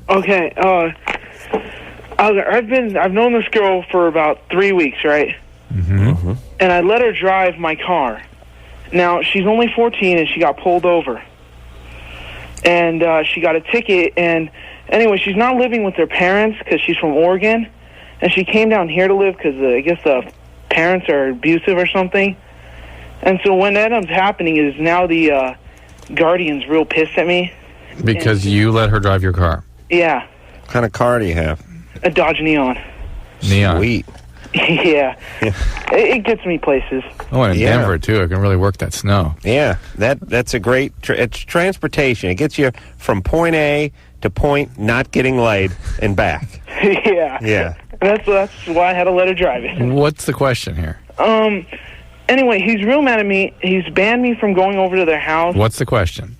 Okay. I've known this girl for about 3 weeks, right? Mm-hmm. And I let her drive my car. Now, she's only 14 and she got pulled over. And she got a ticket. And anyway, she's not living with her parents because she's from Oregon. And she came down here to live because I guess the parents are abusive or something. And so when that ends up happening is now the guardian's real pissed at me. Because you let her drive your car? Yeah. What kind of car do you have? A Dodge Neon. Neon. Sweet. Yeah. It gets me places. Oh, and in Denver, too. It can really work that snow. Yeah. That's a great... it's transportation. It gets you from point A to point not getting laid and back. Yeah. Yeah. That's why I had to let her drive it. What's the question here? Anyway, he's real mad at me. He's banned me from going over to their house. What's the question?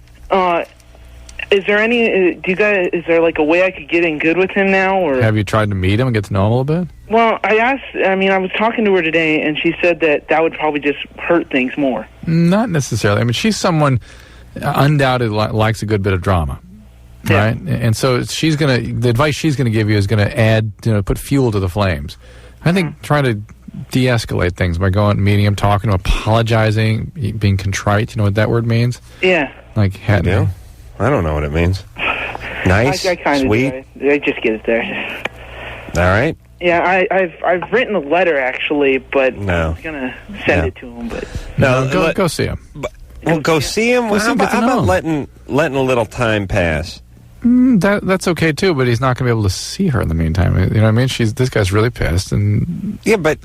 Is there any... is there like a way I could get in good with him now? Or have you tried to meet him and get to know him a little bit? Well, I was talking to her today, and she said that would probably just hurt things more. Not necessarily. I mean, she's someone undoubtedly likes a good bit of drama, right? And so the advice she's going to give you is going to add, put fuel to the flames. I think trying to de-escalate things by going and meeting him, talking to him, apologizing, being contrite. You know what that word means? Yeah. Like, I don't know what it means. Nice, I kind of sweet. I just get it there. All right. Yeah, I've written a letter actually, but I was gonna send it to him. But go see him. Go see him. How about letting a little time pass? That's okay too, but he's not going to be able to see her in the meantime. You know what I mean? This guy's really pissed, and but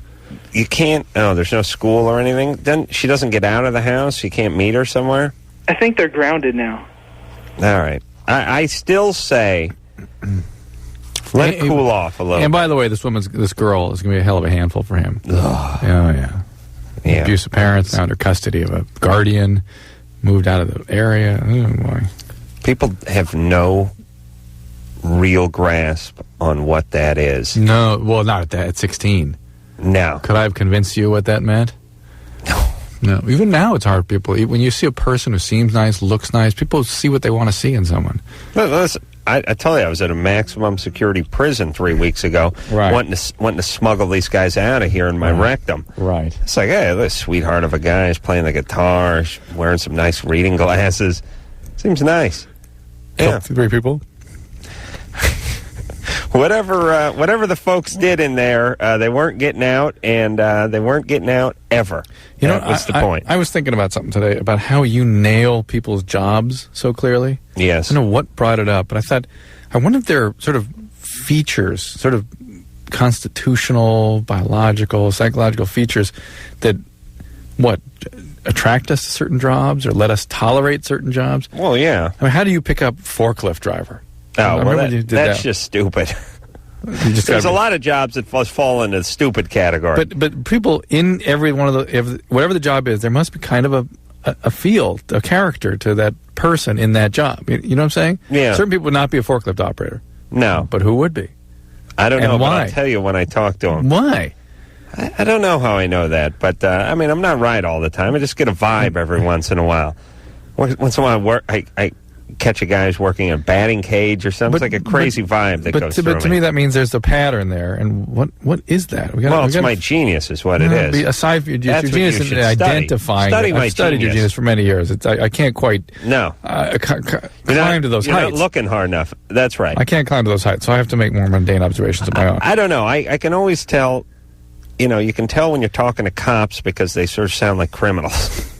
you can't. Oh, there's no school or anything. Then she doesn't get out of the house. You can't meet her somewhere. I think they're grounded now. All right. I still say let it cool off a little. And by the way, this girl is going to be a hell of a handful for him. Oh yeah. Abusive parents, now under custody of a guardian, moved out of the area. Oh boy. People have no real grasp on what that is. No, well, not at that. At 16. No. Could I have convinced you what that meant? No. Even now, it's hard. People, when you see a person who seems nice, looks nice, people see what they want to see in someone. Listen, I tell you, I was at a maximum security prison 3 weeks ago, wanting to smuggle these guys out of here in my rectum. Right. It's like, hey, this sweetheart of a guy is playing the guitar, wearing some nice reading glasses. Seems nice. Yeah. 3 people. Whatever the folks did in there, they weren't getting out, and they weren't getting out ever. What's the point? I was thinking about something today about how you nail people's jobs so clearly. Yes. I don't know what brought it up, but I thought, I wonder if there are sort of features, sort of constitutional, biological, psychological features that, attract us to certain jobs or let us tolerate certain jobs? Well, yeah. I mean, how do you pick up forklift driver? Oh, well, that's just stupid. There's a lot of jobs that fall into the stupid category. But people in every one of whatever the job is, there must be kind of a feel, a character to that person in that job. You know what I'm saying? Yeah. Certain people would not be a forklift operator. No. But who would be? I don't And know, why? but I'll tell you when I talk to him. Why? I don't know how I know that, but I mean, I'm not right all the time. I just get a vibe every once in a while. Once in a while, I catch a guy who's working in a batting cage or something. It's like a crazy vibe that goes through But to me, that means there's a pattern there. And what is that? It's my genius is what it is. Aside from your That's genius what you in should identifying, study my I've studied your genius for many years. I can't quite climb to those you're heights. not looking hard enough. That's right. I can't climb to those heights, so I have to make more mundane observations of my own. I don't know. I can always tell, you can tell when you're talking to cops because they sort of sound like criminals.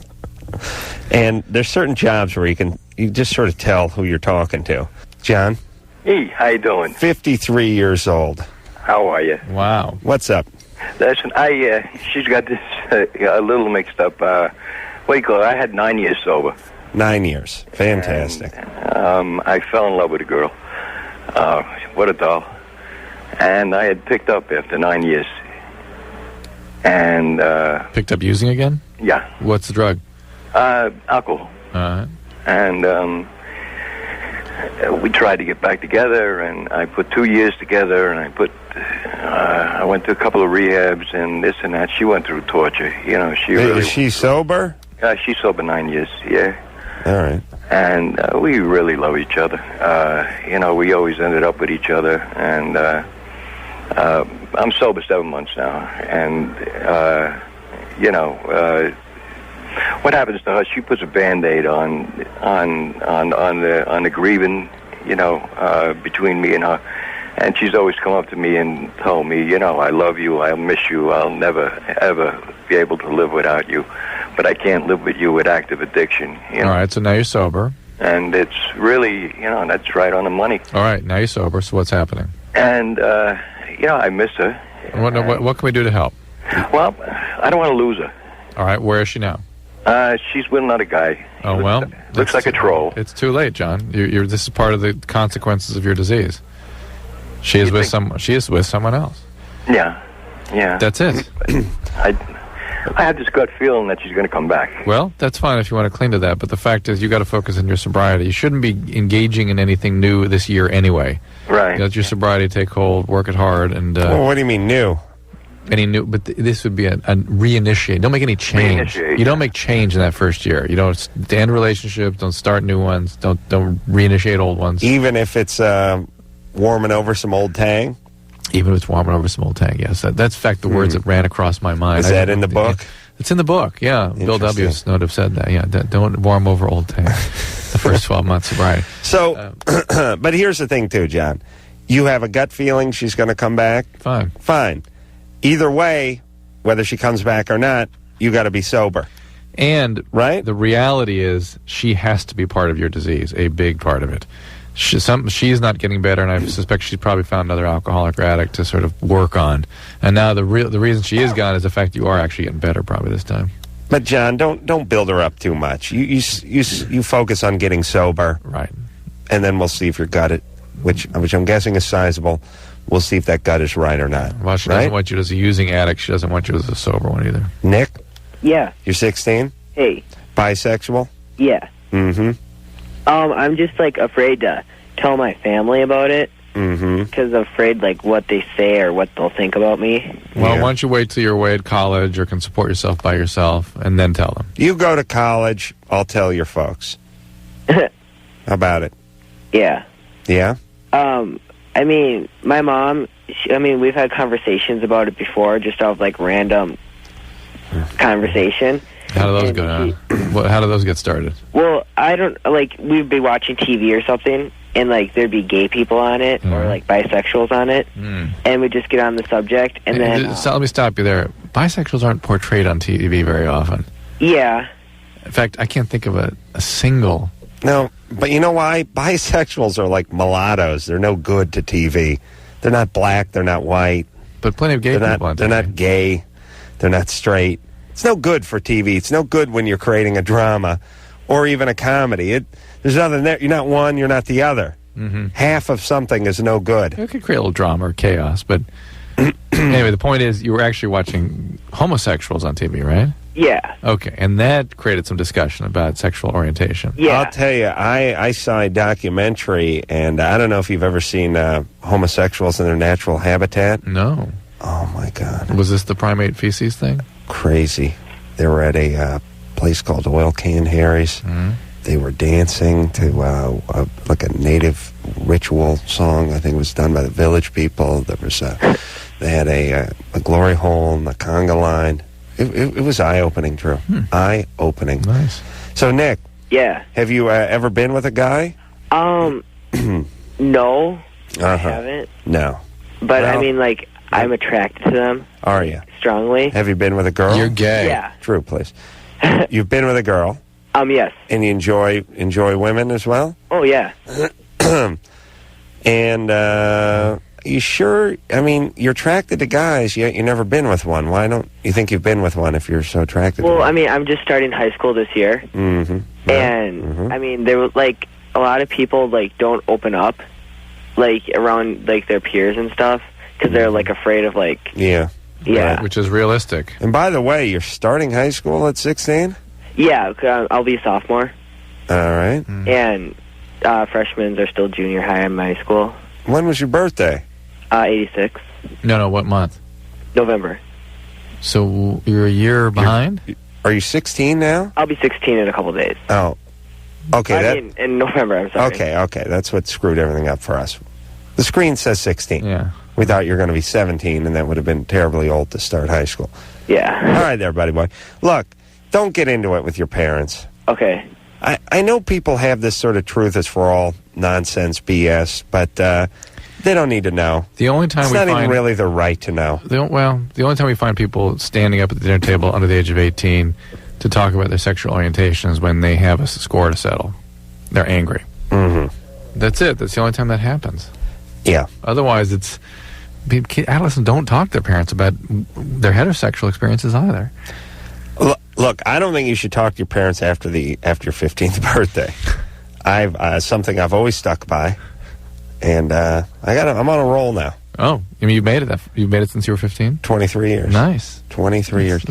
And there's certain jobs where you just sort of tell who you're talking to. John? Hey, how you doing? 53 years old. How are you? Wow. What's up? Listen, she's got this a little mixed up. What do you call it? I had 9 years sober. 9 years. Fantastic. And, I fell in love with a girl. What a doll. And I had picked up after 9 years. And picked up using again? Yeah. What's the drug? Alcohol. And we tried to get back together, and I put 2 years together, and I went to a couple of rehabs and this and that. She went through torture. Is she sober? She's sober 9 years, yeah. All right. And we really love each other. We always ended up with each other, and I'm sober 7 months now, and what happens to her? She puts a Band-Aid on the grieving, between me and her, and she's always come up to me and told me, I love you, I'll miss you, I'll never ever be able to live without you, but I can't live with you with active addiction. All right, so now you're sober. And it's really, that's right on the money. All right, now you're sober, so what's happening? And, I miss her. What can we do to help? Well, I don't want to lose her. All right, where is she now? She's with another guy. Oh, well. Looks like a troll. It's too late, John. This is part of the consequences of your disease. She is with someone else. Yeah. That's it. I have this gut feeling that she's going to come back. Well, that's fine if you want to cling to that, but the fact is you got to focus on your sobriety. You shouldn't be engaging in anything new this year anyway. Right. Let your sobriety take hold, work it hard, and... what do you mean new? Any new, but this would be a reinitiate. Don't make any change. You don't make change in that first year. You don't end relationships. Don't start new ones. Don't reinitiate old ones. Even if it's warming over some old tang. Even if it's warming over some old tang. Yes, that's in fact the words that ran across my mind. Is that in the book? It's in the book. Yeah, Bill W. would have said that. Yeah, don't warm over old tang. The first 12 months of sobriety. So, but here's the thing too, John. You have a gut feeling she's going to come back. Fine. Either way, whether she comes back or not, you got to be sober. And the reality is she has to be part of your disease, a big part of it. She's not getting better, and I suspect she's probably found another alcoholic or addict to sort of work on. And now the reason she is gone is the fact you are actually getting better probably this time. But John, don't build her up too much. You focus on getting sober, right? And then we'll see if your gut, which I'm guessing is sizable. We'll see if that gut is right or not. Well, she doesn't want you as a using addict. She doesn't want you as a sober one either. Nick? Yeah. You're 16? Hey. Bisexual? Yeah. Mm-hmm. I'm just, afraid to tell my family about it. Mm-hmm. Because I'm afraid, what they say or what they'll think about me. Well, why don't you wait till you're away at college or can support yourself by yourself and then tell them? You go to college, I'll tell your folks. How about it? Yeah. Yeah? My mom, we've had conversations about it before, just off, random conversation. How do those go down? How do those get started? Well, I don't, we'd be watching TV or something, and, there'd be gay people on it, or, bisexuals on it, and we'd just get on the subject, and then... So let me stop you there. Bisexuals aren't portrayed on TV very often. Yeah. In fact, I can't think of a single... No, but you know why? Bisexuals are like mulattoes. They're no good to TV. They're not black. They're not white. But plenty of gay people on TV. They're not gay. They're not straight. It's no good for TV. It's no good when you're creating a drama or even a comedy. There's nothing there. You're not one. You're not the other. Mm-hmm. Half of something is no good. It could create a little drama or chaos. But anyway, the point is you were actually watching homosexuals on TV, right? Yeah. Okay, and that created some discussion about sexual orientation. Yeah. I'll tell you, I saw a documentary, and I don't know if you've ever seen homosexuals in their natural habitat. No. Oh, my God. Was this the primate feces thing? Crazy. They were at a place called Oil Can Harry's. Mm-hmm. They were dancing to like a native ritual song. I think it was done by the village people. There was they had a glory hole in the conga line. It was eye-opening, Drew. Eye-opening. Nice. So, Nick. Yeah. Have you ever been with a guy? No. I haven't. No. But, Well, I mean, like, I'm attracted to them. Are you? Strongly. Have you been with a girl? You're gay. Yeah. Drew, please. You've been with a girl? Yes. And you enjoy women as well? Oh, yeah. And you sure? I mean, you're attracted to guys, yet you've never been with one. Why don't you think you've been with one if you're so attracted to Well, one? I mean, I'm just starting high school this year. Mm-hmm. And, I mean, there was, like, a lot of people, like, don't open up, like, around, like, their peers and stuff, because they're, like, afraid of, like... Yeah. Yeah. Right, which is realistic. And by the way, you're starting high school at 16? Yeah, I'll be a sophomore. All right. And freshmen are still junior high in my school. When was your birthday? 86. No, what month? November. So you're a year behind? Are you 16 now? I'll be 16 in a couple days. Oh. Okay. I mean, in November, I'm sorry. Okay. That's what screwed everything up for us. The screen says 16. Yeah. We thought you were going to be 17, and that would have been terribly old to start high school. Yeah. All right there, buddy boy. Look, don't get into it with your parents. Okay. I know people have this sort of truth is for all nonsense BS, but they don't need to know. The only time it's we not find even really their right to know. The only time we find people standing up at the dinner table under the age of 18 to talk about their sexual orientation is when they have a score to settle. They're angry. Mm-hmm. That's it. That's the only time that happens. Yeah. Otherwise, adolescents don't talk to their parents about their heterosexual experiences either. Look, I don't think you should talk to your parents after your 15th birthday. Something I've always stuck by, and I'm on a roll now. Oh, I mean, you've made it since you were 15? 23 years. Nice. 23 years.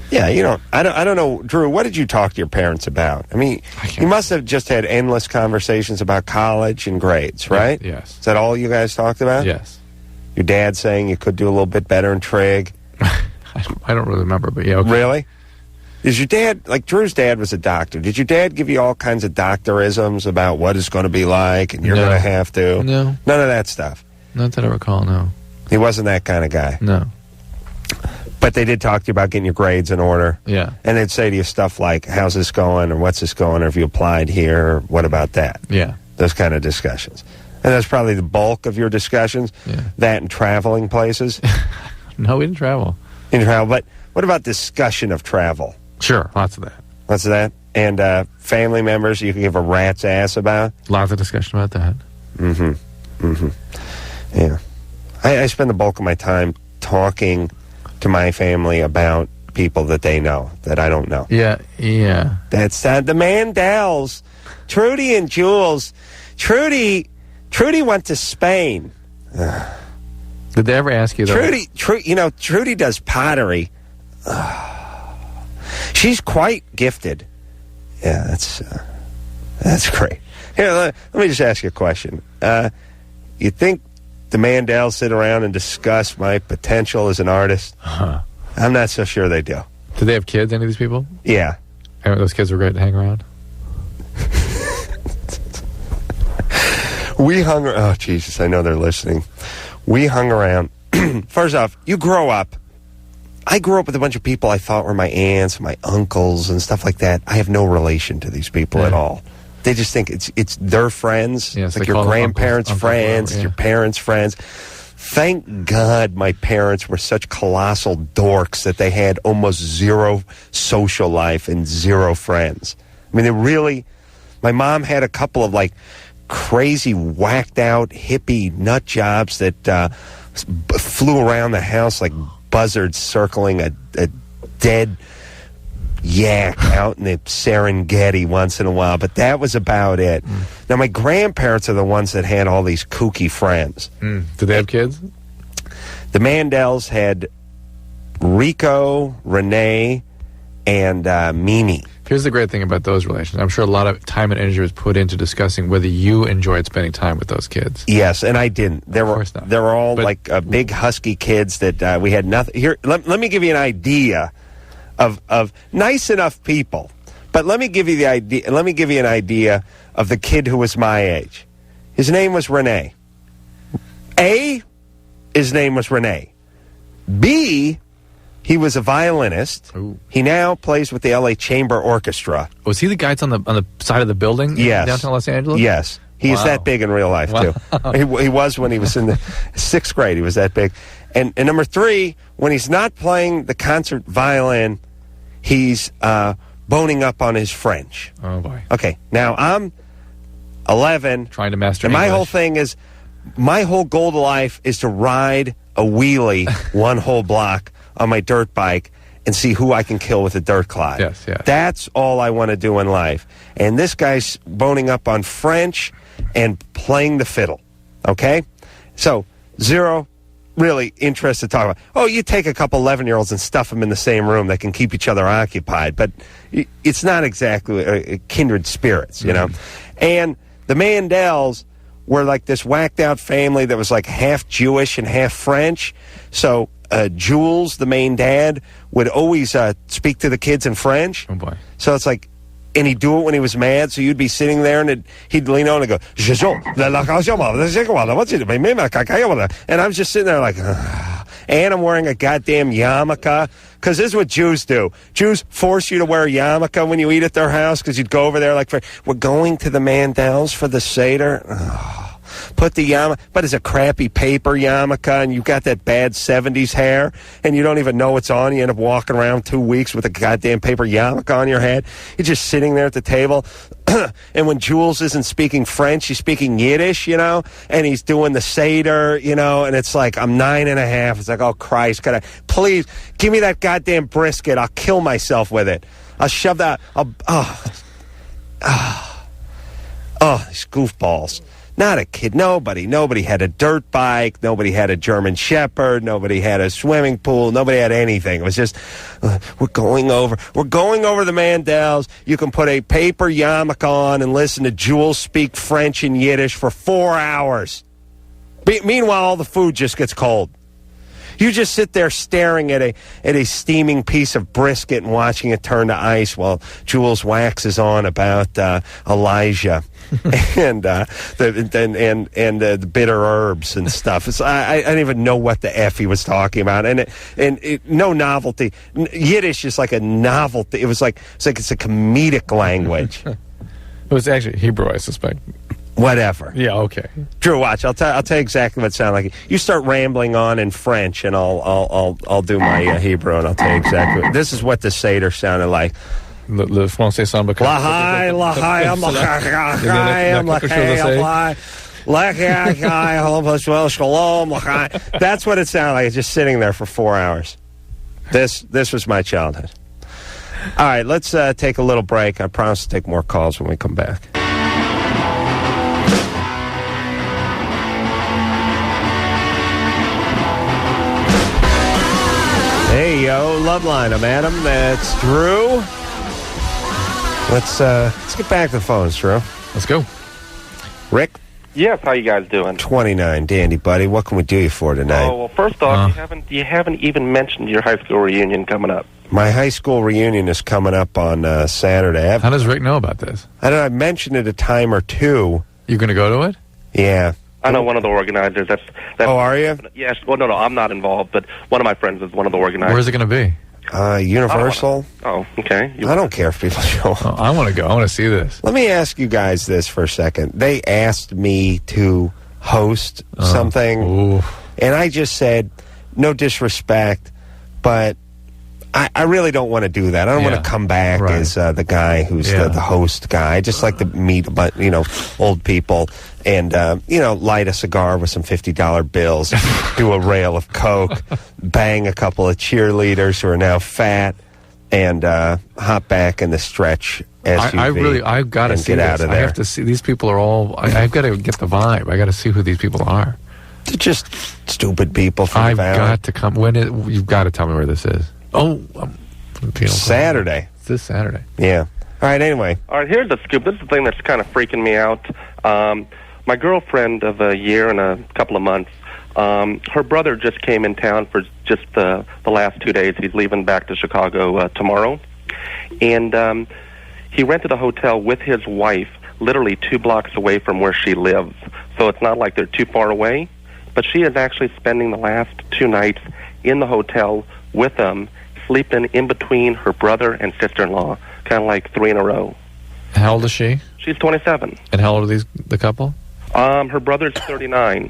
Yeah, I don't know, Drew. What did you talk to your parents about? I mean, you must have just had endless conversations about college and grades, right? Yes. Is that all you guys talked about? Yes. Your dad saying you could do a little bit better in trig. I don't really remember, but yeah. Okay. Really? Is your dad, like Drew's dad was a doctor, did your dad give you all kinds of doctorisms about what it's going to be like and you're going to have to? No. None of that stuff? Not that I recall, no. He wasn't that kind of guy? No. But they did talk to you about getting your grades in order? Yeah. And they'd say to you stuff like, how's this going, or what's this going, or have you applied here, or what about that? Yeah. Those kind of discussions. And that's probably the bulk of your discussions? Yeah. That and traveling places? No, we didn't travel. You didn't travel, but what about discussion of travel? Sure, lots of that. Lots of that? And family members you can give a rat's ass about? Lots of discussion about that. Mm-hmm. Mm-hmm. Yeah. I spend the bulk of my time talking to my family about people that they know, that I don't know. Yeah. That's the Mandels. Trudy and Jules. Trudy went to Spain. Did they ever ask you that? Trudy does pottery. She's quite gifted. Yeah, that's great. Here, let me just ask you a question. You think the Mandels sit around and discuss my potential as an artist? I'm not so sure they do. Do they have kids, any of these people? Yeah. Those kids were great to hang around? Oh, Jesus, I know they're listening. We hung around. First off, you grow up. I grew up with a bunch of people I thought were my aunts, my uncles, and stuff like that. I have no relation to these people at all. They just think it's their friends. Yes, like your grandparents' friends, your parents' friends. Thank God my parents were such colossal dorks that they had almost zero social life and zero friends. I mean, my mom had a couple of like crazy, whacked out hippie nut jobs that flew around the house like buzzards circling a dead yak out in the Serengeti once in a while, but that was about it. Now, my grandparents are the ones that had all these kooky friends. Did they have kids? The Mandels had Rico, Renee, and Mimi. Here's the great thing about those relations. I'm sure a lot of time and energy was put into discussing whether you enjoyed spending time with those kids. Yes, and I didn't. They were all like big husky kids that we had nothing. Here, let me give you an idea of nice enough people. But let me give you the idea. Let me give you an idea of the kid who was my age. His name was Rene. A, his name was Rene. B, he was a violinist. Ooh. He now plays with the LA Chamber Orchestra. Was he the guy that's on the side of the building Yes. in downtown Los Angeles? Yes. He is that big in real life, too. He was when he was in the 6th grade. He was that big. And number 3, when he's not playing the concert violin, he's boning up on his French. Oh, boy. Okay, now I'm 11. Trying to master and my English. whole thing is, my whole goal to life is to ride a wheelie one whole block on my dirt bike and see who I can kill with a dirt clod. Yes, yes. That's all I want to do in life. And this guy's boning up on French and playing the fiddle. Okay? So, zero really interest to talk about. Oh, you take a couple 11-year-olds and stuff them in the same room. They can keep each other occupied. But it's not exactly kindred spirits, you know? And the Mandels were like this whacked-out family that was like half Jewish and half French. So Jules, the main dad, would always speak to the kids in French. Oh, boy. So it's like, and he'd do it when he was mad, so you'd be sitting there, and he'd lean on and go, and I'm just sitting there like, and I'm wearing a goddamn yarmulke, because this is what Jews do. Jews force you to wear a yarmulke when you eat at their house, because you'd go over there like, we're going to the Mandels for the Seder. Put the yarmulke, but it's a crappy paper yarmulke, and you've got that bad 70s hair, and you don't even know it's on. You end up walking around 2 weeks with a goddamn paper yarmulke on your head. You're just sitting there at the table, and when Jules isn't speaking French, he's speaking Yiddish, you know, and he's doing the Seder, you know, and it's like, I'm 9.5. It's like, oh, Christ, please, give me that goddamn brisket. I'll kill myself with it. I'll shove that, these goofballs. Not a kid. Nobody had a dirt bike. Nobody had a German Shepherd. Nobody had a swimming pool. Nobody had anything. It was just, we're going over the Mandels. You can put a paper yarmulke on and listen to Jules speak French and Yiddish for 4 hours. Meanwhile, all the food just gets cold. You just sit there staring at a steaming piece of brisket and watching it turn to ice while Jules waxes on about Elijah and the bitter herbs and stuff. I don't even know what the F he was talking about, and no novelty. Yiddish is like a novelty. It's like it's a comedic language. It was actually Hebrew, I suspect. Whatever. Yeah, okay. Drew, watch. I'll tell you exactly what it sounded like. You start rambling on in French, and I'll do my Hebrew, and I'll tell you exactly. This is what the Seder sounded like. Le français semble. That's what it sounded like. Just sitting there for 4 hours. This was my childhood. All right, let's take a little break. I promise to take more calls when we come back. Hey, yo, Loveline. I'm Adam. That's Drew. Let's get back to the phones, Drew. Let's go. Rick? Yes, how you guys doing? 29, dandy, buddy. What can we do you for tonight? Oh, well, first off, you haven't even mentioned your high school reunion coming up. My high school reunion is coming up on Saturday. How does Rick know about this? I don't know. I mentioned it a time or two. You going to go to it? Yeah. I know one of the organizers. Oh, are you? Yes. Well, no, I'm not involved, but one of my friends is one of the organizers. Where's it going to be? Universal. Oh, okay. I don't care if people show up. Oh, I want to go. I want to see this. Let me ask you guys this for a second. They asked me to host something, and I just said, no disrespect, but I really don't want to do that. I don't want to come back as the guy who's the host guy. I just like to meet old people and light a cigar with some $50 bills, do a rail of coke, bang a couple of cheerleaders who are now fat, and hop back in the stretch SUV. I've got to see get out this. of there. I have to see. These people are all. I've got to get the vibe. I got to see who these people are. They're just stupid people from I've the valley. got to come. You've got to tell me where this is. Oh, Saturday. It's this Saturday. Yeah. All right, anyway. All right, here's the scoop. This is the thing that's kind of freaking me out. My girlfriend of a year and a couple of months, her brother just came in town for just the last 2 days. He's leaving back to Chicago tomorrow. And he rented a hotel with his wife literally 2 blocks away from where she lives. So it's not like they're too far away. But she is actually spending the last 2 nights in the hotel with them, sleeping in between her brother and sister-in-law, kind of like 3 in a row. How old is she? She's 27. And how old are the couple? Her brother's 39.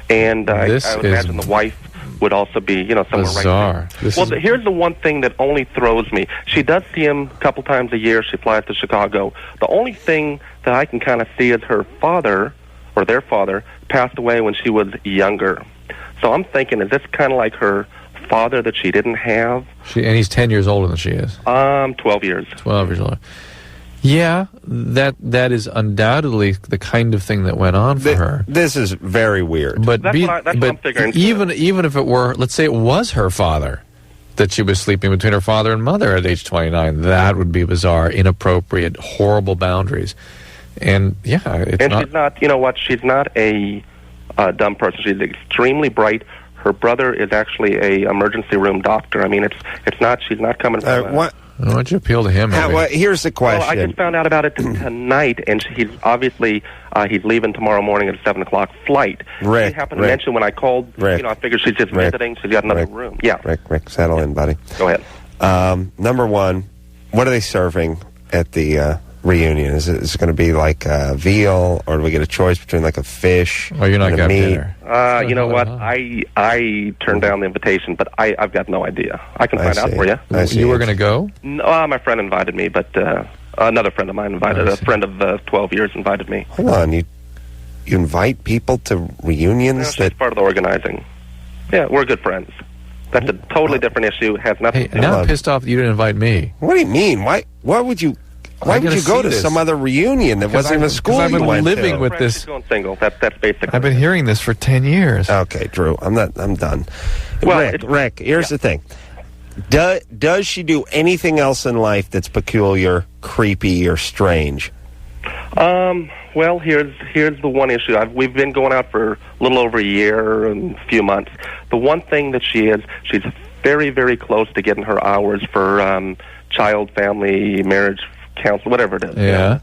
And I would imagine the wife would also be, somewhere bizarre. Right there. Here's the one thing that only throws me. She does see him a couple times a year. She flies to Chicago. The only thing that I can kind of see is her father, or their father, passed away when she was younger. So I'm thinking, is this kind of like her father that she didn't have? And he's 10 years older than she is. 12 years. 12 years older. Yeah, that is undoubtedly the kind of thing that went on for her. This is very weird. But what I'm figuring. Even if it were, let's say it was her father, that she was sleeping between her father and mother at age 29, that would be bizarre, inappropriate, horrible boundaries. And yeah, she's not. You know what? She's not a dumb person. She's extremely bright. Her brother is actually a emergency room doctor. I mean, it's not. She's not coming from. What? Why don't you appeal to him? Here's the question. Well, I just found out about it tonight, and he's obviously he's leaving tomorrow morning at a 7:00 flight. Rick, she happened to mention when I called. Rick, I figured she's just visiting. She's got another room. Yeah. Rick, settle in, buddy. Go ahead. Number one, what are they serving at the reunion? Is it going to be like veal, or do we get a choice between like a fish? Oh, you're not and going meat? Dinner. You know what? I turned down the invitation, but I've got no idea. I can find out for you. You were going to go? No, my friend invited me, but another friend of mine invited. A friend of 12 years invited me. Hold on, you invite people to reunions? That's part of the organizing. Yeah, we're good friends. That's a totally different issue. Has nothing. Hey, now I'm pissed off that you didn't invite me. What do you mean? Why would you? Why would you go to some other reunion that wasn't even a school I've been you went living to? with this. She's going single. That's basically. I've been hearing this for 10 years. Okay, Drew, I'm done. Well, Rick, here's the thing. Does she do anything else in life that's peculiar, creepy, or strange? Well, here's the one issue. We've been going out for a little over a year and a few months. The one thing that she's very, very close to getting her hours for child, family, marriage counsel, whatever it is. Yeah.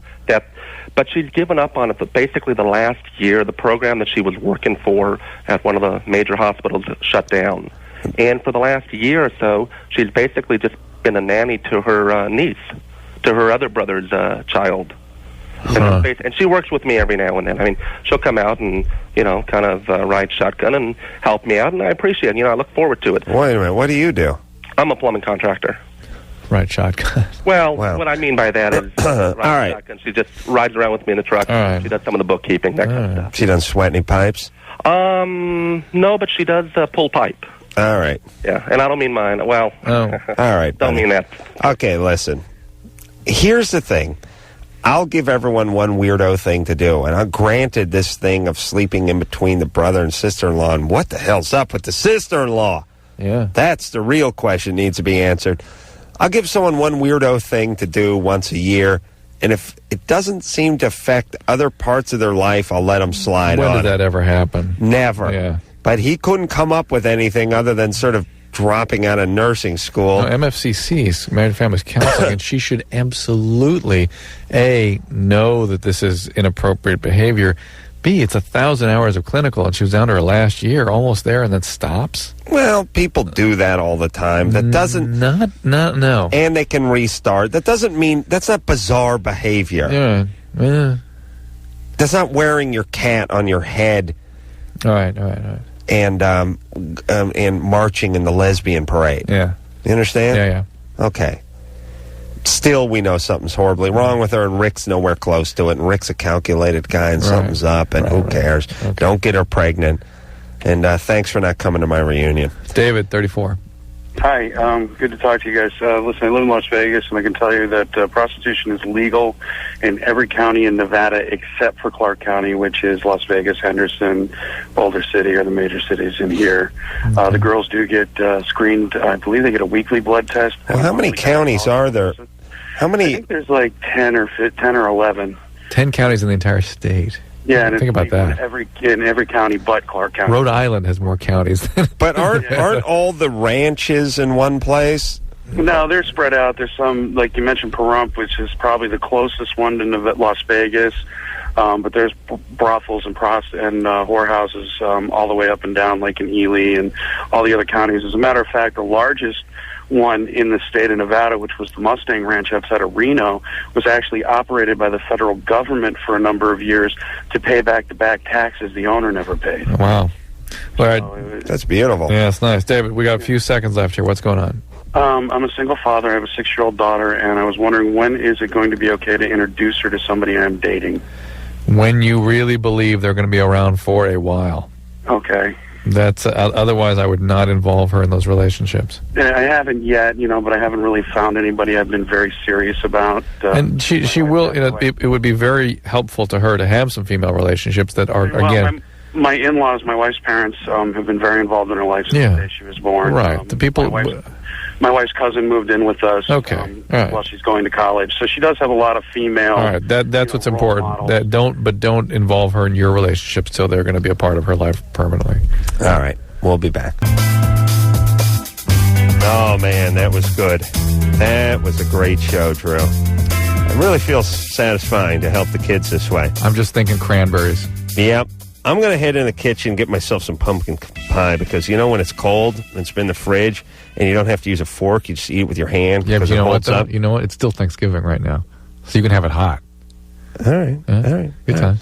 But she's given up on it. But basically, the last year, the program that she was working for at one of the major hospitals shut down. And for the last year or so, she's basically just been a nanny to her niece, to her other brother's child. And she works with me every now and then. I mean, she'll come out and, kind of ride shotgun and help me out, and I appreciate it. I look forward to it. Wait a minute. What do you do? I'm a plumbing contractor. Right, shotgun. Well, what I mean by that is shotgun. She just rides around with me in the truck. She does some of the bookkeeping, that kind of stuff. She doesn't sweat any pipes? No, but she does pull pipe. All right. Yeah, and I don't mean mine. Well, all right. Don't mean that. Okay, listen. Here's the thing. I'll give everyone one weirdo thing to do, and granted this thing of sleeping in between the brother and sister-in-law, and what the hell's up with the sister-in-law? Yeah. That's the real question needs to be answered. I'll give someone one weirdo thing to do once a year, and if it doesn't seem to affect other parts of their life, I'll let them slide on. When did that ever happen? Never. Yeah. But he couldn't come up with anything other than sort of dropping out of nursing school. No, MFCC, Married Families Counseling, and she should absolutely, A, know that this is inappropriate behavior. B, it's 1,000 hours of clinical, and she was down to her last year, almost there, and then stops. Well, people do that all the time. That doesn't... No. And they can restart. That doesn't mean... That's not bizarre behavior. Yeah. That's not wearing your cat on your head. All right. And marching in the lesbian parade. Yeah. You understand? Yeah. Okay. Still, we know something's horribly wrong with her, and Rick's nowhere close to it, and Rick's a calculated guy, and something's up, and who cares? Okay. Don't get her pregnant. And thanks for not coming to my reunion. David, 34. Hi, good to talk to you guys. Listen, I live in Las Vegas, and I can tell you that prostitution is legal in every county in Nevada except for Clark County, which is Las Vegas, Henderson, Boulder City are the major cities in here. The girls do get screened. I believe they get a weekly blood test. Well, how many counties are there? How many? I think there's like 10 or 11. 10 counties in the entire state. Yeah, and think about that. In every county but Clark County. Rhode Island has more counties. But aren't all the ranches in one place? No, they're spread out. There's some, like you mentioned, Pahrump, which is probably the closest one to Las Vegas. But there's brothels and whorehouses all the way up and down, like in Ely and all the other counties. As a matter of fact, the largest one in the state of Nevada, which was the Mustang Ranch outside of Reno, was actually operated by the federal government for a number of years to pay back the back taxes the owner never paid. Wow. All right. That's beautiful. Yeah, it's nice. David, we got a few seconds left here. What's going on? I'm a single father. I have a 6-year-old daughter, and I was wondering, when is it going to be okay to introduce her to somebody I'm dating? When you really believe they're going to be around for a while. Okay. That's otherwise I would not involve her in those relationships. I haven't yet, but I haven't really found anybody I've been very serious about. And she will, it would be very helpful to her to have some female relationships that are, again... My in-laws, my wife's parents, have been very involved in her life since the day she was born. Right. The people... My wife's cousin moved in with us while she's going to college, so she does have a lot of female. All right, that's what's important. Don't involve her in your relationships till they're going to be a part of her life permanently. All right, we'll be back. Oh man, that was good. That was a great show, Drew. It really feels satisfying to help the kids this way. I'm just thinking cranberries. Yep. I'm going to head in the kitchen and get myself some pumpkin pie because, when it's cold and it's been in the fridge and you don't have to use a fork, you just eat it with your hand. Yeah, but you know what, though? You know what? It's still Thanksgiving right now, so you can have it hot. All right. Yeah? All right. Good time.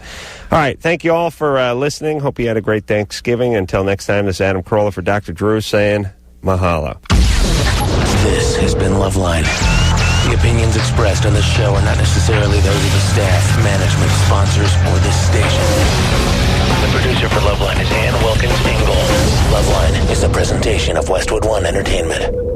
All right. Thank you all for listening. Hope you had a great Thanksgiving. Until next time, this is Adam Carolla for Dr. Drew saying mahalo. This has been Loveline. The opinions expressed on this show are not necessarily those of the staff, management, sponsors, or this station. The producer for Loveline is Ann Wilkins Ingle. Loveline is a presentation of Westwood One Entertainment.